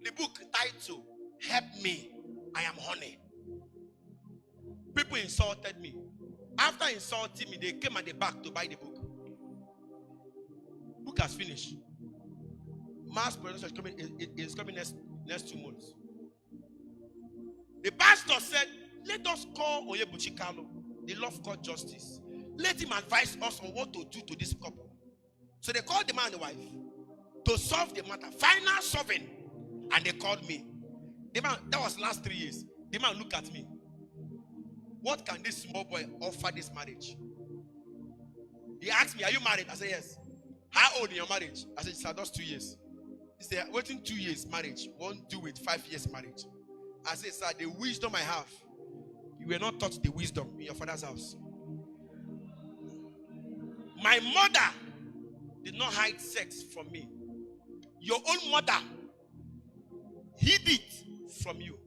The book titled, Help Me, I Am Honey. People insulted me. After insulting me, they came at the back to buy the book. Book has finished. Mass production is coming next 2 months. The pastor said, let us call Oyebuchi Kalu, the Love Court Justice. Let him advise us on what to do to this couple. So they called the man and the wife to solve the matter. Final solving. And they called me. The man, that was last 3 years. The man looked at me. What can this small boy offer this marriage? He asked me, are you married? I said, yes. How old in your marriage? I said, sir, just 2 years. He said, waiting 2 years marriage won't do with 5 years marriage. I said, sir, the wisdom I have, you were not taught the wisdom in your father's house. My mother did not hide sex from me. Your own mother hid it from you.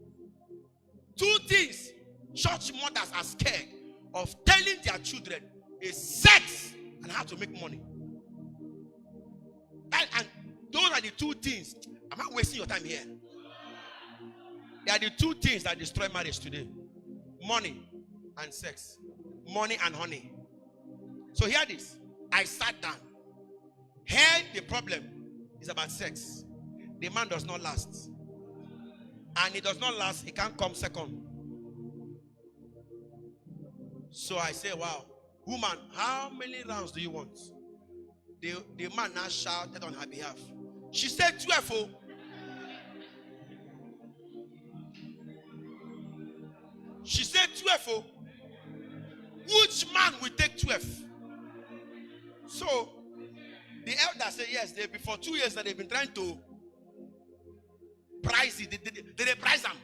2 things church mothers are scared of telling their children is sex and how to make money. And those are the 2 things. I'm not wasting your time here. They are the 2 things that destroy marriage today. Money and sex. Money and honey. So hear this. I sat down. Here the problem is about sex. The man does not last. And he does not last. He can't come second. So I say, wow, woman, how many rounds do you want? The man now shouted on her behalf. She said 12. Oh. She said 12. Oh. Which man will take 12? So the elder said, yes, for 2 years that they've been trying to price it. They price them.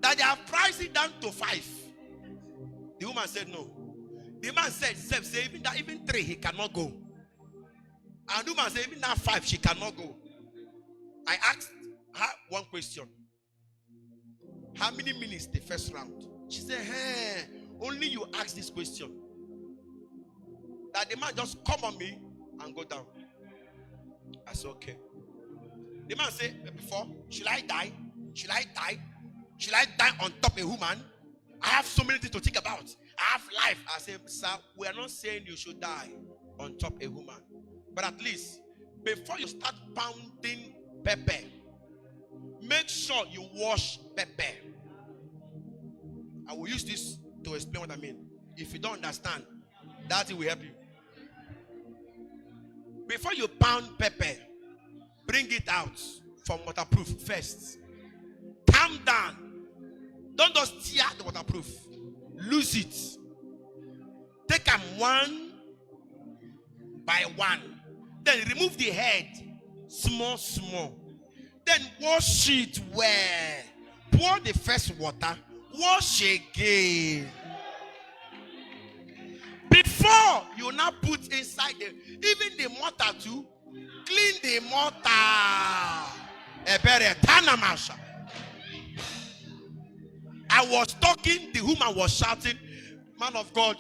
That they have priced it down to 5. The woman said no. The man said, say even 3 he cannot go. And the woman said, even now 5 she cannot go. I asked her one question. How many minutes the first round? She said, hey, only you ask this question. That the man just come on me and go down. I said, okay. The man said, before, should I die? Should I die? Should I die on top of a woman? I have so many things to think about. I have life. I said, sir, we are not saying you should die on top of a woman. But at least, before you start pounding pepper, make sure you wash pepper. I will use this to explain what I mean. If you don't understand, that will help you. Before you pound pepper, bring it out from waterproof first. Calm down. Don't just tear the waterproof. Lose it. Take them one by one. Then remove the head small. Then wash it well. Pour the first water. Wash again. Before you now put inside even the mortar too. Clean the mortar. I was talking, the woman was shouting, man of God,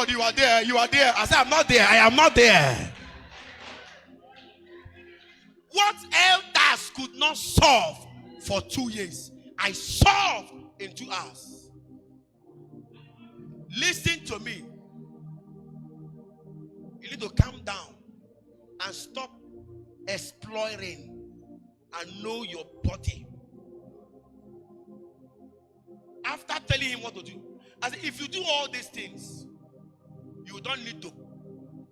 you are there, you are there. I said, I'm not there, I am not there. What elders could not solve for 2 years, I solved in 2 hours. Listen to me. You need to calm down and stop exploring and know your body. After telling him what to do, I said, if you do all these things, you don't need to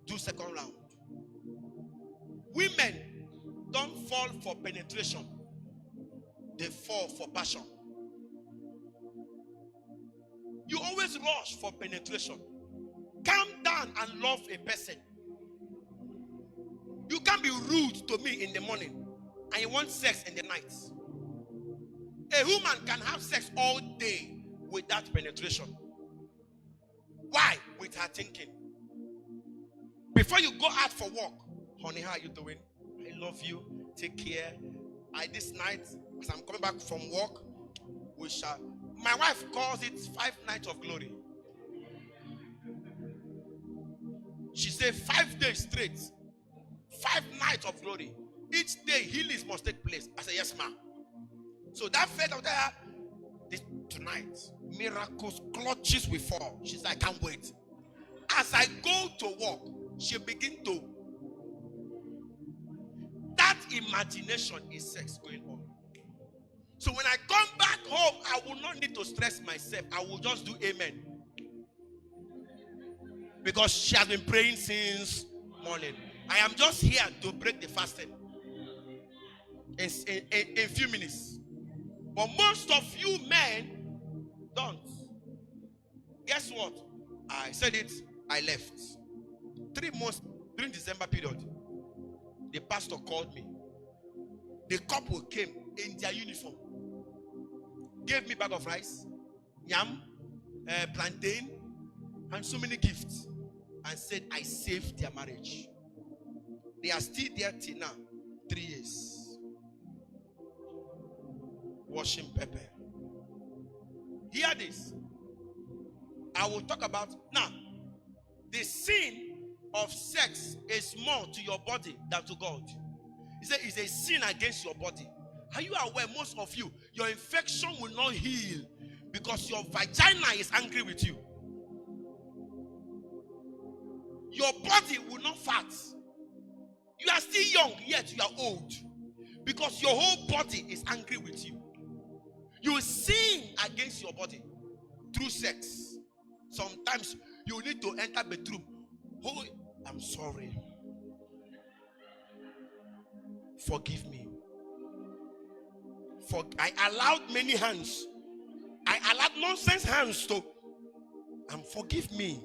do second round. Women don't fall for penetration. They fall for passion. You always rush for penetration. Calm down and love a person. You can't be rude to me in the morning and you want sex in the night. A woman can have sex all day without penetration. Why? With her thinking. Before you go out for work, honey, how are you doing? I love you. Take care. This night, as I'm coming back from work, we shall. My wife calls it 5 nights of glory. She said 5 days straight. 5 nights of glory. Each day healings must take place. I said, yes, ma'am. So that faith of that, tonight, miracles, clutches will fall. She said, I can't wait. As I go to work, she begin to. That imagination is sex going on. So when I come back home, I will not need to stress myself. I will just do amen. Because she has been praying since morning. I am just here to break the fasting in a few minutes. But most of you men don't. Guess what? I said it, I left. 3 months during December period, the pastor called me. The couple came in their uniform, gave me a bag of rice, yam, plantain, and so many gifts, and said I saved their marriage. They are still there till now, 3 years. Washing pepper. Hear this. I will talk about now. The sin of sex is more to your body than to God. He said it's a sin against your body. Are you aware, most of you, your infection will not heal because your vagina is angry with you. Your body will not fat. You are still young, yet you are old. Because your whole body is angry with you. You sin against your body through sex. Sometimes you need to enter the bedroom. Oh, I'm sorry. Forgive me. I allowed many hands. I allowed nonsense hands to. And forgive me.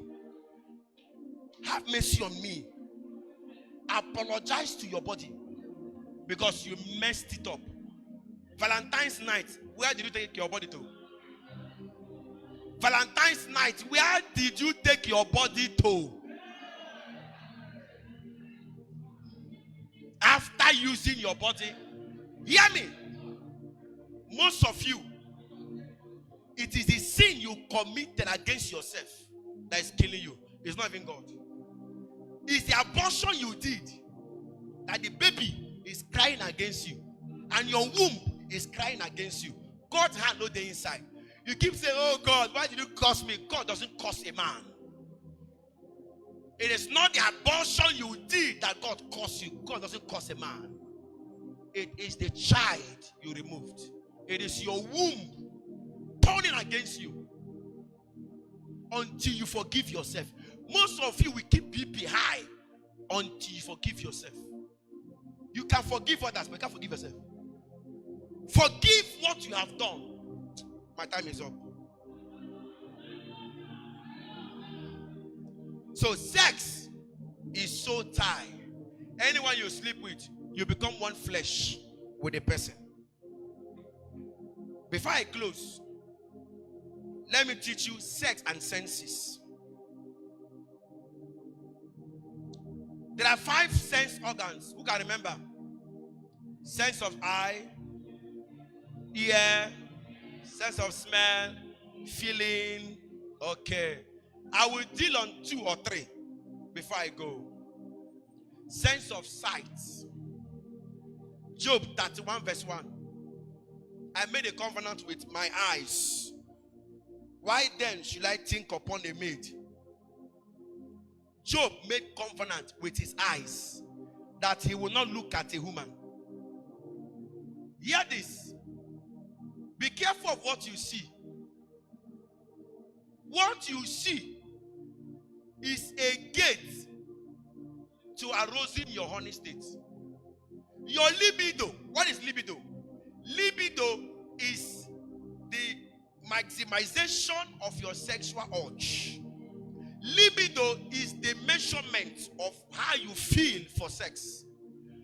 Have mercy on me. Apologize to your body because you messed it up. Valentine's night, where did you take your body to? Valentine's night, where did you take your body to? After using your body, hear me. Most of you, it is the sin you committed against yourself that is killing you. It's not even God. It's the abortion you did that the baby is crying against you and your womb is crying against you. God's hand knows the inside. You keep saying, oh God, why did you curse me? God doesn't curse a man. It is not the abortion you did that God cursed you. God doesn't curse a man. It is the child you removed. It is your womb turning against you until you forgive yourself. Most of you will keep BP high until you forgive yourself. You can forgive others, but you can't forgive yourself. Forgive what you have done. My time is up. So sex is so tight. Anyone you sleep with, you become one flesh with a person. Before I close, let me teach you sex and senses. There are 5 sense organs. Who can remember? Sense of eye, ear, sense of smell, feeling. Okay. I will deal on 2 or 3 before I go. Sense of sight. Job 31 verse 1. I made a covenant with my eyes. Why then should I think upon a maid? Job made covenant with his eyes that he will not look at a woman. Hear this. Be careful of what you see. What you see is a gate to arousing your honey state. Your libido. What is libido? Libido is the maximization of your sexual urge. Libido is the measurement of how you feel for sex.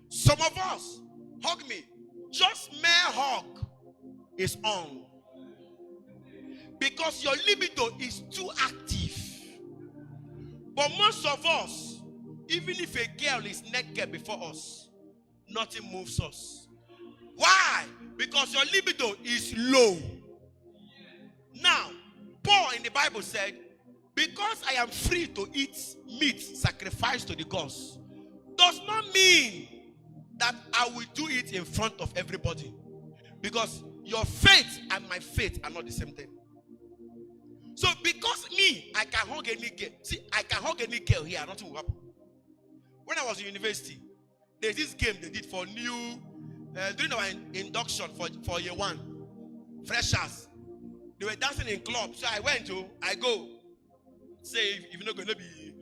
Some of us, hug me, just mere hug is on. Because your libido is too active. But most of us, even if a girl is naked before us, nothing moves us. Why? Because your libido is low. Now, Paul in the Bible said, because I am free to eat meat sacrificed to the gods, does not mean that I will do it in front of everybody. Because your faith and my faith are not the same thing. So because me, I can hug any girl. See, I can hug any girl here, nothing will happen. When I was in university, there's this game they did for new, during our induction for year 1, freshers. They were dancing in clubs. So I go. Say, if you're not going to be,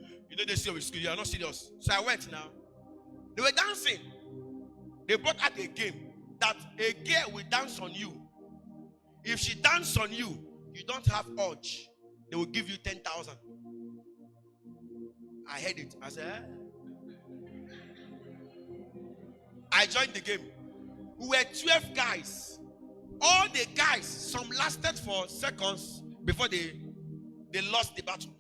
they say with school, you are not serious. So I went now. They were dancing. They brought out a game that a girl will dance on you. If she dances on you, you don't have urge, they will give you 10,000. I heard it. I said, eh? I joined the game. We were 12 guys. All the guys, some lasted for seconds before they lost the battle.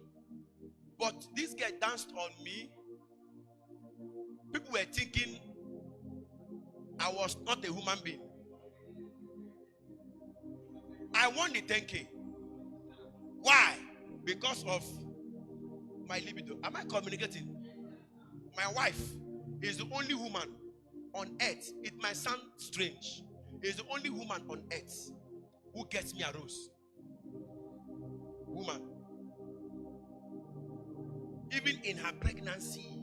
But this guy danced on me. People were thinking I was not a human being. I won the 10K. Why? Because of my libido. Am I communicating? My wife is the only woman on earth. It might sound strange. Is the only woman on earth who gets me a rose. Woman. Even in her pregnancy,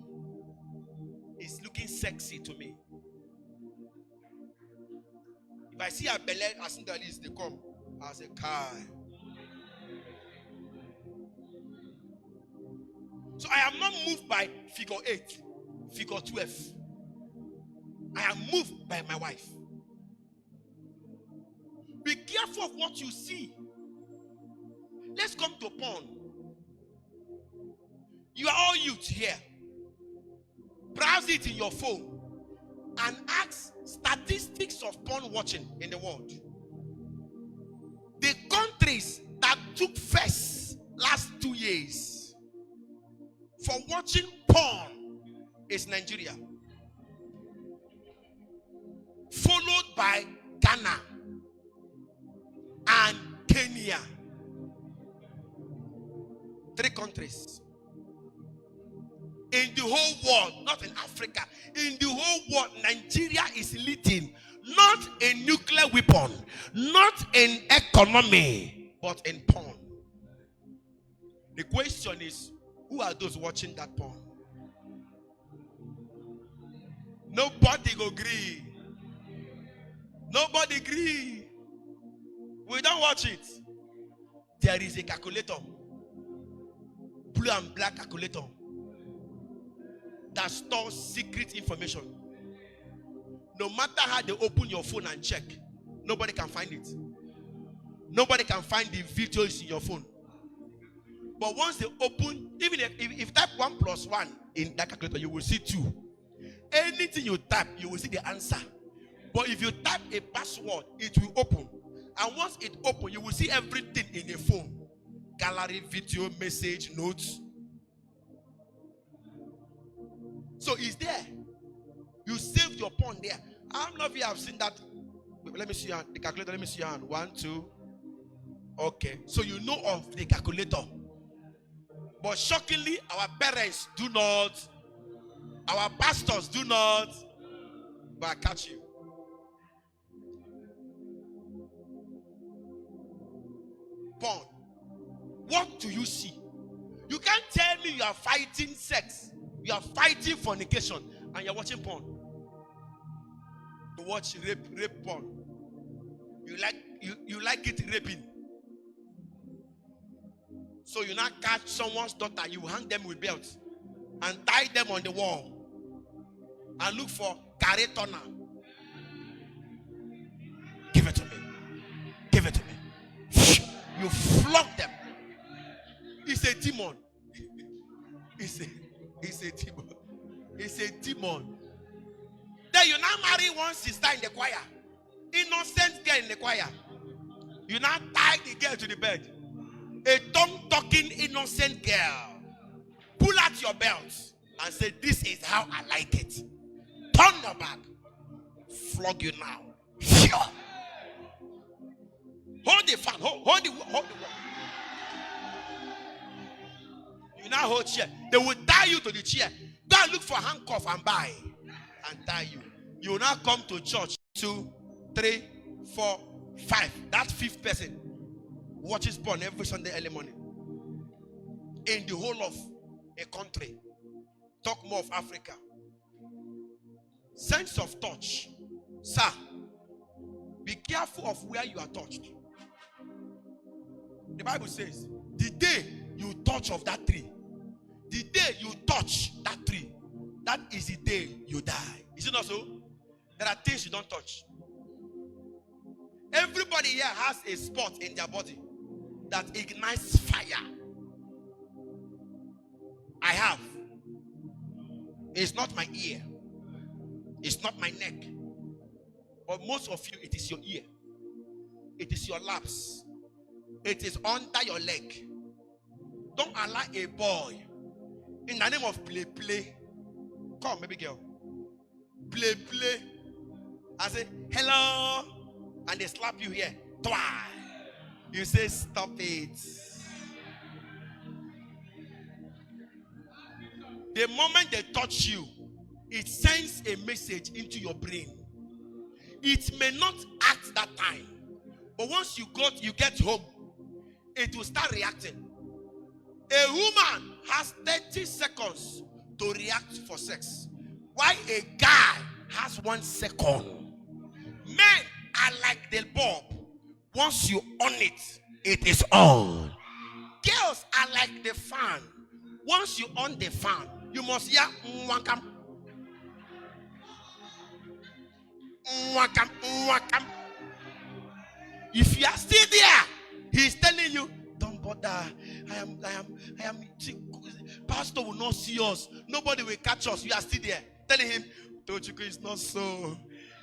is looking sexy to me. If I see her belly, as soon as they come, I say, Kai. So I am not moved by figure 8, figure 12. I am moved by my wife. Be careful of what you see. Let's come to porn. You are all youth here. Browse it in your phone and ask statistics of porn watching in the world. The countries that took first last 2 years for watching porn is Nigeria, followed by Ghana and Kenya. 3 countries. In the whole world, not in Africa, in the whole world, Nigeria is leading, not in nuclear weapon, not in economy, but in porn. The question is, who are those watching that porn? Nobody go agree. Nobody agree. We don't watch it. There is a calculator, blue and black calculator, that stores secret information. No matter how they open your phone and check, nobody can find it. Nobody can find the videos in your phone. But once they open, even if type 1 + 1 in that calculator, you will see 2. Anything you type, you will see the answer. But if you type a password, it will open. And once it opens, you will see everything in a phone. Gallery, video, message, notes. So it's there. You saved your porn there. I don't know if you have seen that. Let me see your hand. The calculator, let me see your hand. 1, 2. Okay. So you know of the calculator. But shockingly, our parents do not. Our pastors do not. But I catch you. Porn. What do you see? You can't tell me you are fighting sex. You are fighting fornication and you're watching porn. You watch rape porn. You like it raping. So you now catch someone's daughter, you hang them with belts and tie them on the wall and look for carry turner. Give it to me. Give it to me. You flog them. It's a demon. It's a demon. It's a demon. Then you now marry one sister in the choir. Innocent girl in the choir. You now tie the girl to the bed. A tongue-talking innocent girl. Pull out your belt and say, this is how I like it. Turn your back. Flog you now. Hold the fan. Hold the wall. You now hold chair. They will tie you to the chair. Go and look for handcuff and buy and tie you. You will now come to church. 2, 3, 4, 5. That 5th person watches porn every Sunday early morning. In the whole of a country. Talk more of Africa. Sense of touch. Sir, be careful of where you are touched. The Bible says, the day you touch of that tree, the day you touch that tree, that is the day you die. Is it not so? There are things you don't touch. Everybody here has a spot in their body that ignites fire. I have. It's not my ear. It's not my neck. But most of you, it is your ear. It is your laps. It is under your leg. Don't allow a boy, in the name of play. Come, baby girl. Play. I say, hello. And they slap you here. Twice. You say, stop it. The moment they touch you, it sends a message into your brain. It may not act that time, but once you get home, it will start reacting. A woman has 30 seconds to react for sex, while a guy has 1 second. Men are like the bulb. Once you on it, it is on. Girls are like the fan. Once you on the fan, you must hear wakam, wakam, wakam. If you are still there, he is telling you, don't bother. I am. Pastor will not see us. Nobody will catch us. You are still there. Telling him, Tochiko, it's not so.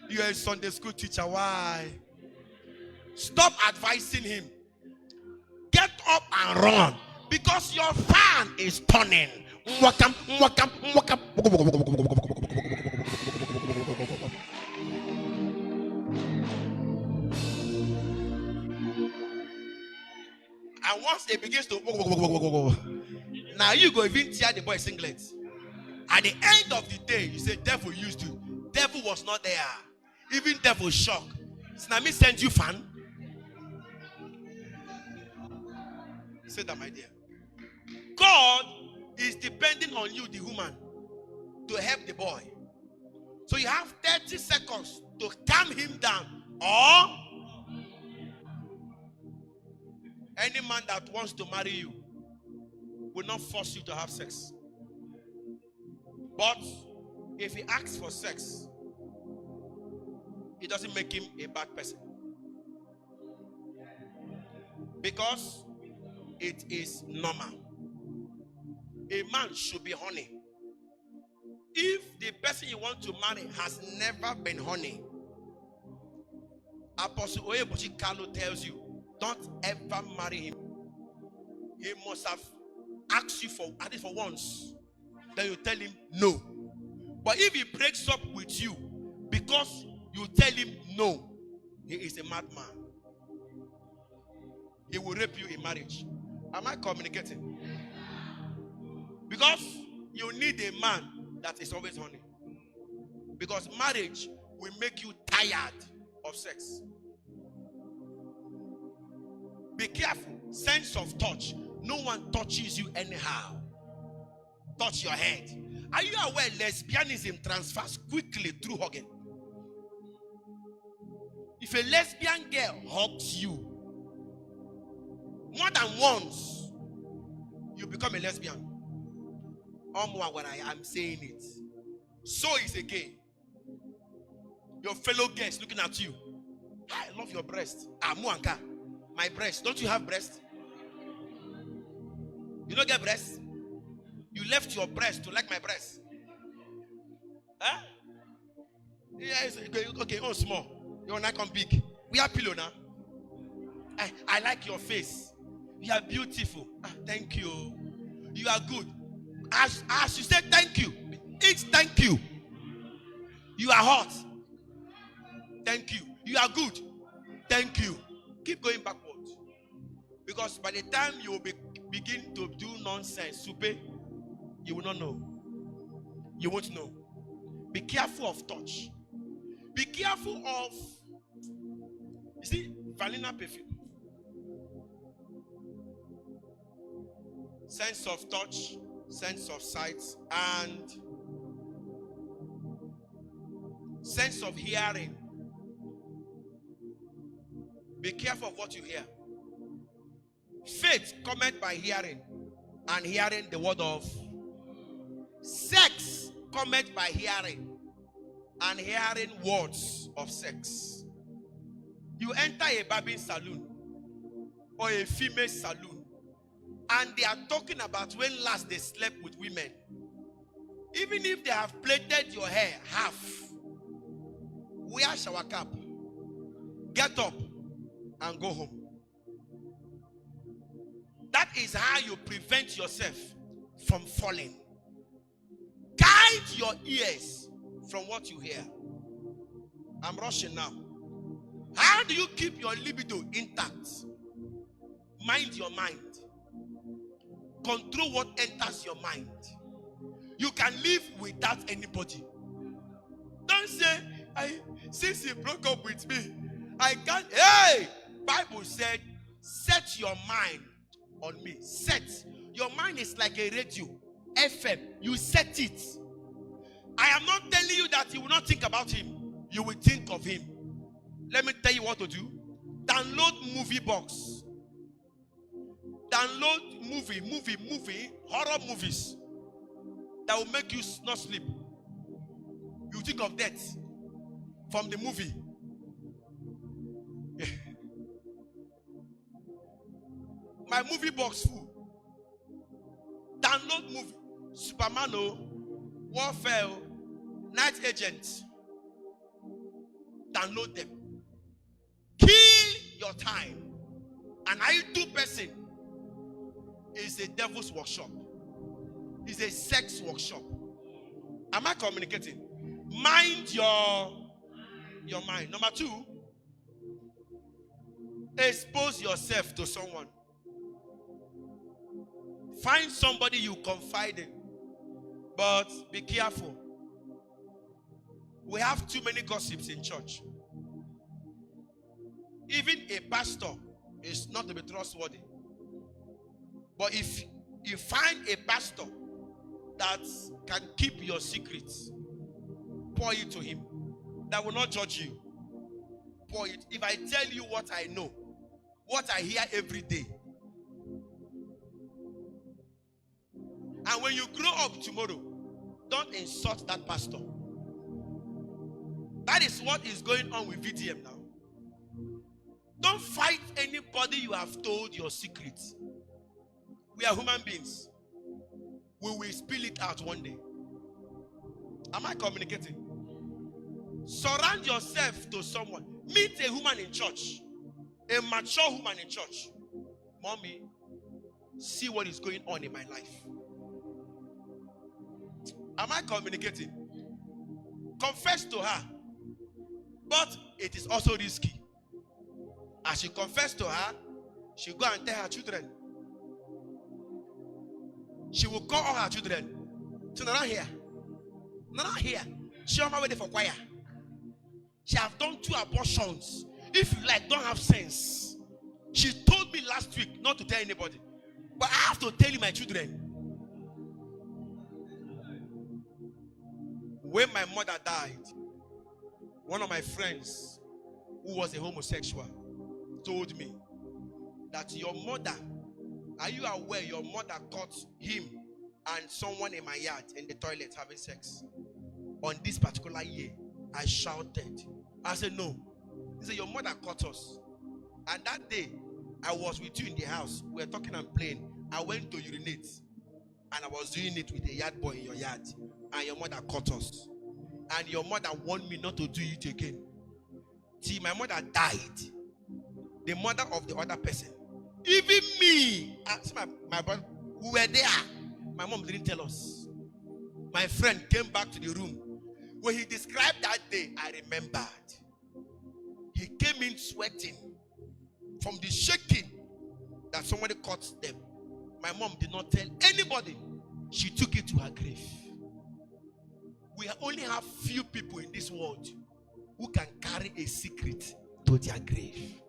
You are a Sunday school teacher. Why? Stop advising him. Get up and run. Because your fan is turning. Wakam, wakam, wakam. And once it begins to, now you go even tear the boy singlet. At the end of the day, you say, devil used to. Devil was not there. Even devil shocked. Snami sent you fan. Say that, my dear. God is depending on you, the woman, to help the boy. So you have 30 seconds to calm him down. Or any man that wants to marry you will not force you to have sex. But if he asks for sex, it doesn't make him a bad person. Because it is normal. A man should be horny. If the person you want to marry has never been horny, Apostle Oyebochi Carlo tells you, don't ever marry him. He must have asked you for at least for once. Then you tell him no. But if he breaks up with you because you tell him no, he is a madman. He will rape you in marriage. Am I communicating? Because you need a man that is always horny. Because marriage will make you tired of sex. Be careful. Sense of touch. No one touches you anyhow. Touch your head. Are you aware lesbianism transfers quickly through hugging? If a lesbian girl hugs you more than once, you become a lesbian. When I am saying it. So is a gay. Your fellow guest looking at you. I love your breast. Amuanka. My breast. Don't you have breast? You don't get breast? You left your breast to like my breast. Huh? Yeah, okay, oh small. You're not come big. We have pillow now. I like your face. You are beautiful. Thank you. You are good. As you say thank you, it's thank you. You are hot. Thank you. You are good. Thank you. Keep going backwards. Because by the time you will begin to do nonsense, Supe, you will not know. You won't know. Be careful of touch. Be careful of, you see, vanilla perfume. Sense of touch, sense of sight, and sense of hearing. Be careful of what you hear. Faith cometh by hearing, and hearing the word of. Sex cometh by hearing, and hearing words of sex. You enter a barbing salon or a female salon, and they are talking about when last they slept with women. Even if they have plaited your hair half, wear shower cap, get up and go home. That is how you prevent yourself from falling. Guide your ears from what you hear. I'm rushing now. How do you keep your libido intact? Mind your mind. Control what enters your mind. You can live without anybody. Don't say, since he broke up with me, I can't. Hey! Bible said, set your mind on me. Set. Your mind is like a radio. FM. You set it. I am not telling you that you will not think about him. You will think of him. Let me tell you what to do. Download Movie Box. download movie, horror movies that will make you not sleep. You think of death from the movie. My movie box full. Download movie. Superman, Warfare, Night Agent. Download them. Kill your time. An idle person is a devil's workshop. It's a sex workshop. Am I communicating? Mind your mind. Number 2, expose yourself to someone. Find somebody you confide in. But be careful. We have too many gossips in church. Even a pastor is not to be trustworthy. But if you find a pastor that can keep your secrets, pour it to him. That will not judge you. Pour it. If I tell you what I know, what I hear every day, and when you grow up tomorrow, don't insult that pastor. That is what is going on with VDM now. Don't fight anybody you have told your secrets. We are human beings. We will spill it out one day. Am I communicating? Surround yourself to someone. Meet a woman in church. A mature woman in church. Mommy, see what is going on in my life. Am I communicating? Confess to her. But it is also risky. As you confess to her, she'll go and tell her children. She will call all her children. So they're not here. They're not here. She on my way for choir. She have done 2 abortions. If you like, don't have sense. She told me last week not to tell anybody. But I have to tell you, my children. When my mother died, one of my friends who was a homosexual told me that your mother, are you aware your mother caught him and someone in my yard in the toilet having sex? On this particular year, I shouted. I said, no. He said, your mother caught us. And that day, I was with you in the house. We were talking and playing. I went to urinate. And I was doing it with a yard boy in your yard. And your mother caught us. And your mother warned me not to do it again. See, my mother died. The mother of the other person. Even me. See, my brother, who were there. My mom didn't tell us. My friend came back to the room. When he described that day, I remembered. He came in sweating from the shaking that somebody caught them. My mom did not tell anybody. She took it to her grave. We only have few people in this world who can carry a secret to their grave.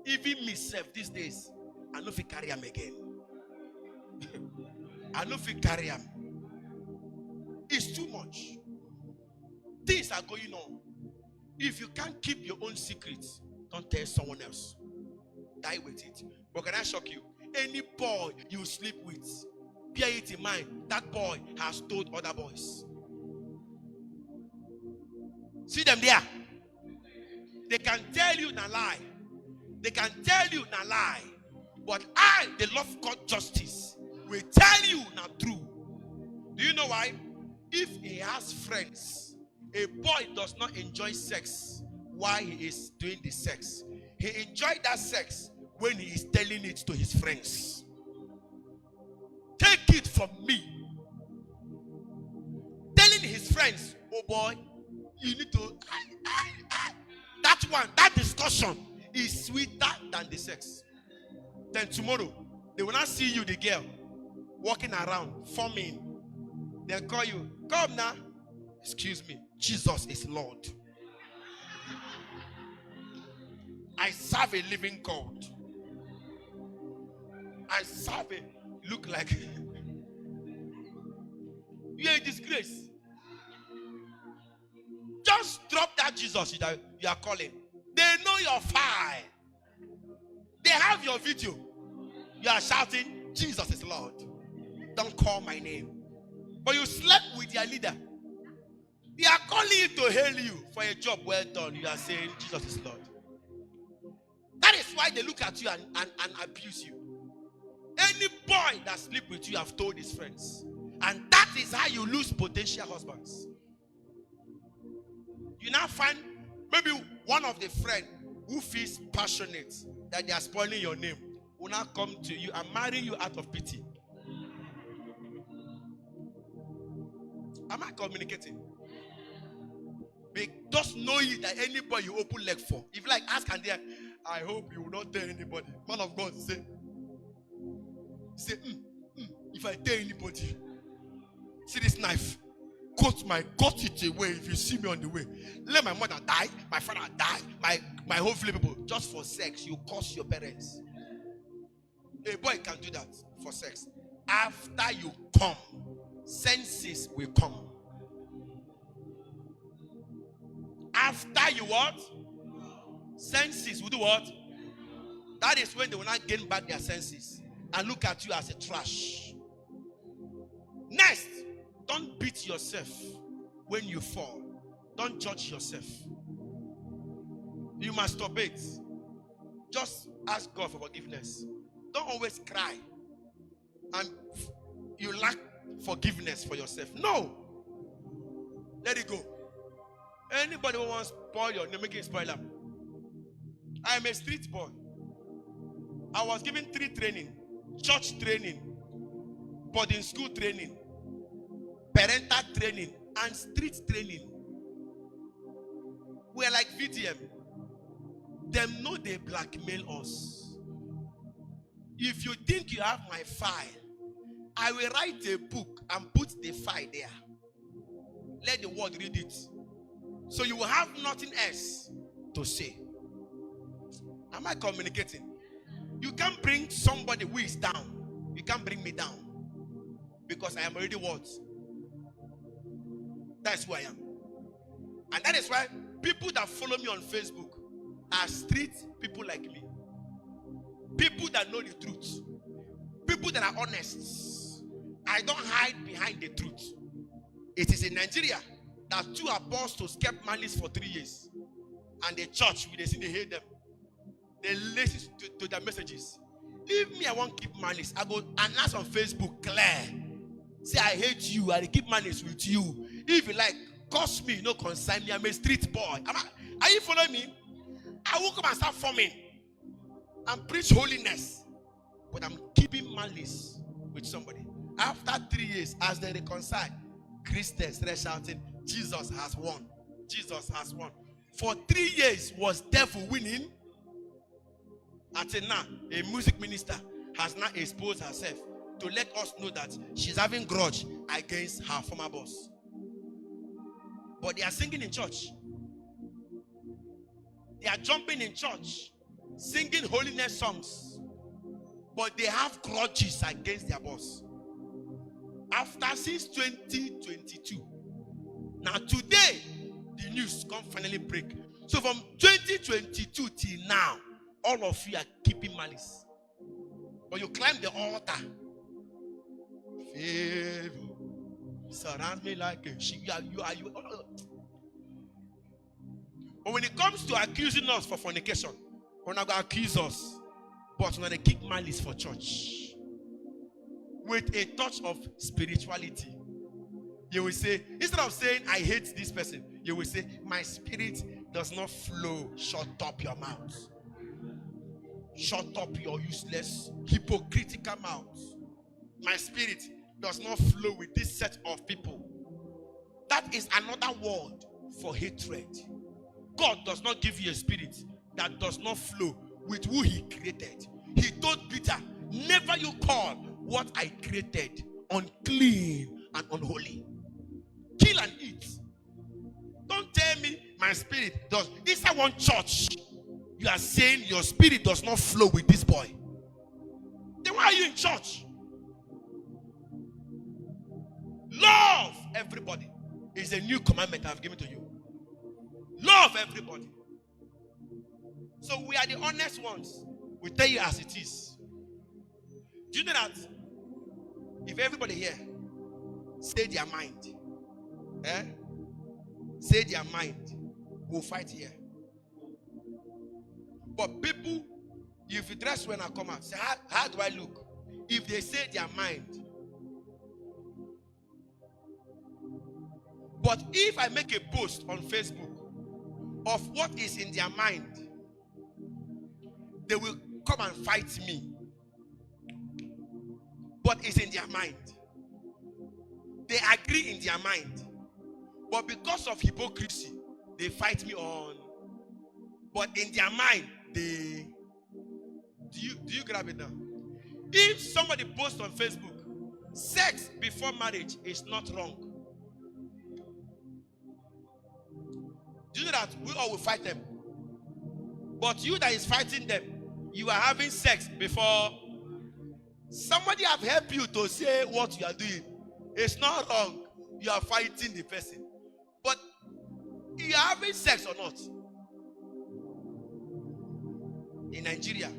Even myself these days, I know if I carry them again. I know if I carry them. It's too much. Things are going on. If you can't keep your own secrets, don't tell someone else. Die with it. But can I shock you? Any boy you sleep with, bear it in mind, that boy has told other boys. See them there. They can tell you na lie. They can tell you na lie. But I, the love God justice, will tell you na true. Do you know why? If he has friends, a boy does not enjoy sex while he is doing the sex. He enjoys that sex when he is telling it to his friends. Take it from me. Telling his friends, oh boy, you need to. That one, that discussion is sweeter than the sex. Then tomorrow, they will not see you, the girl, walking around, forming. They'll call you, come now. Excuse me, Jesus is Lord. I serve a living God. I serve a, look like you're a disgrace. Just drop that Jesus you are calling. They know your file. They have your video. You are shouting, Jesus is Lord. Don't call my name. But you slept with your leader. They are calling you to hail you for a job well done. You are saying, Jesus is Lord. That is why they look at you and abuse you. Any boy that sleep with you have told his friends. And that is how you lose potential husbands. You now find maybe one of the friends who feels passionate that they are spoiling your name will now come to you and marry you out of pity. Am I communicating? Just know you that anybody you open leg for. If you like, ask and there, I hope you will not tell anybody. Man of God say if I tell anybody, see this knife, cut it away if you see me on the way. Let my mother die, my father die, my whole family people. Just for sex, you curse your parents. A boy can do that for sex. After you come, senses will come. After you what? Senses will do what? That is when they will not gain back their senses and look at you as a trash. Next, don't beat yourself when you fall. Don't judge yourself. You masturbate. Just ask God for forgiveness. Don't always cry and you lack forgiveness for yourself. No. Let it go. Anybody who wants to spoil your name, make it spoiler. I am a street boy. I was given 3 training: church training, boarding school training, parental training, and street training. We are like VTM. Them know they blackmail us. If you think you have my file, I will write a book and put the file there. Let the world read it. So you will have nothing else to say. Am I communicating? You can't bring somebody who is down. You can't bring me down. Because I am already what? That's who I am. And that is why people that follow me on Facebook are street people like me. People that know the truth. People that are honest. I don't hide behind the truth. It is in Nigeria that 2 apostles kept malice for 3 years. And the church, they hate them. They listen to their messages. If me, I won't keep malice, I go announce on Facebook, clear. Say, I hate you, I keep malice with you. If you like, curse me, no consign me. I'm a street boy. Are you following me? I will come and start forming and preach holiness. But I'm keeping malice with somebody. After 3 years, as they reconcile, Christians started shouting, Jesus has won. Jesus has won. For 3 years, was devil winning? Until now, a music minister has now exposed herself to let us know that she's having grudge against her former boss. But they are singing in church. They are jumping in church, singing holiness songs. But they have grudges against their boss. Since 2022. Now today, the news can finally break. So from 2022 till now, all of you are keeping malice. But you climb the altar. Favor surround me like a sheep. You. But when it comes to accusing us for fornication, we're not going to accuse us. But we're going to keep malice for church. With a touch of spirituality. You will say, instead of saying, I hate this person, you will say, my spirit does not flow. Shut up your mouth. Shut up your useless, hypocritical mouth. My spirit does not flow with this set of people. That is another word for hatred. God does not give you a spirit that does not flow with who he created. He told Peter, never you call what I created unclean and unholy. Kill and eat. Don't tell me my spirit does. Inside one church, you are saying your spirit does not flow with this boy. Then why are you in church? Love everybody is a new commandment I've given to you. Love everybody. So we are the honest ones. We tell you as it is. Do you know that if everybody here say their mind, say their mind, we'll fight here. But people, if you dress when I come out, say, how do I look? If they say their mind. But if I make a post on Facebook of what is in their mind, they will come and fight me. But it's in their mind. They agree in their mind. But because of hypocrisy, they fight me on. But in their mind, they... Do you grab it now? If somebody posts on Facebook, sex before marriage is not wrong. Do you know that we all will fight them? But you that is fighting them, you are having sex before. Somebody have helped you to say what you are doing. It's not wrong. You are fighting the person. But you are having sex or not? In Nigeria,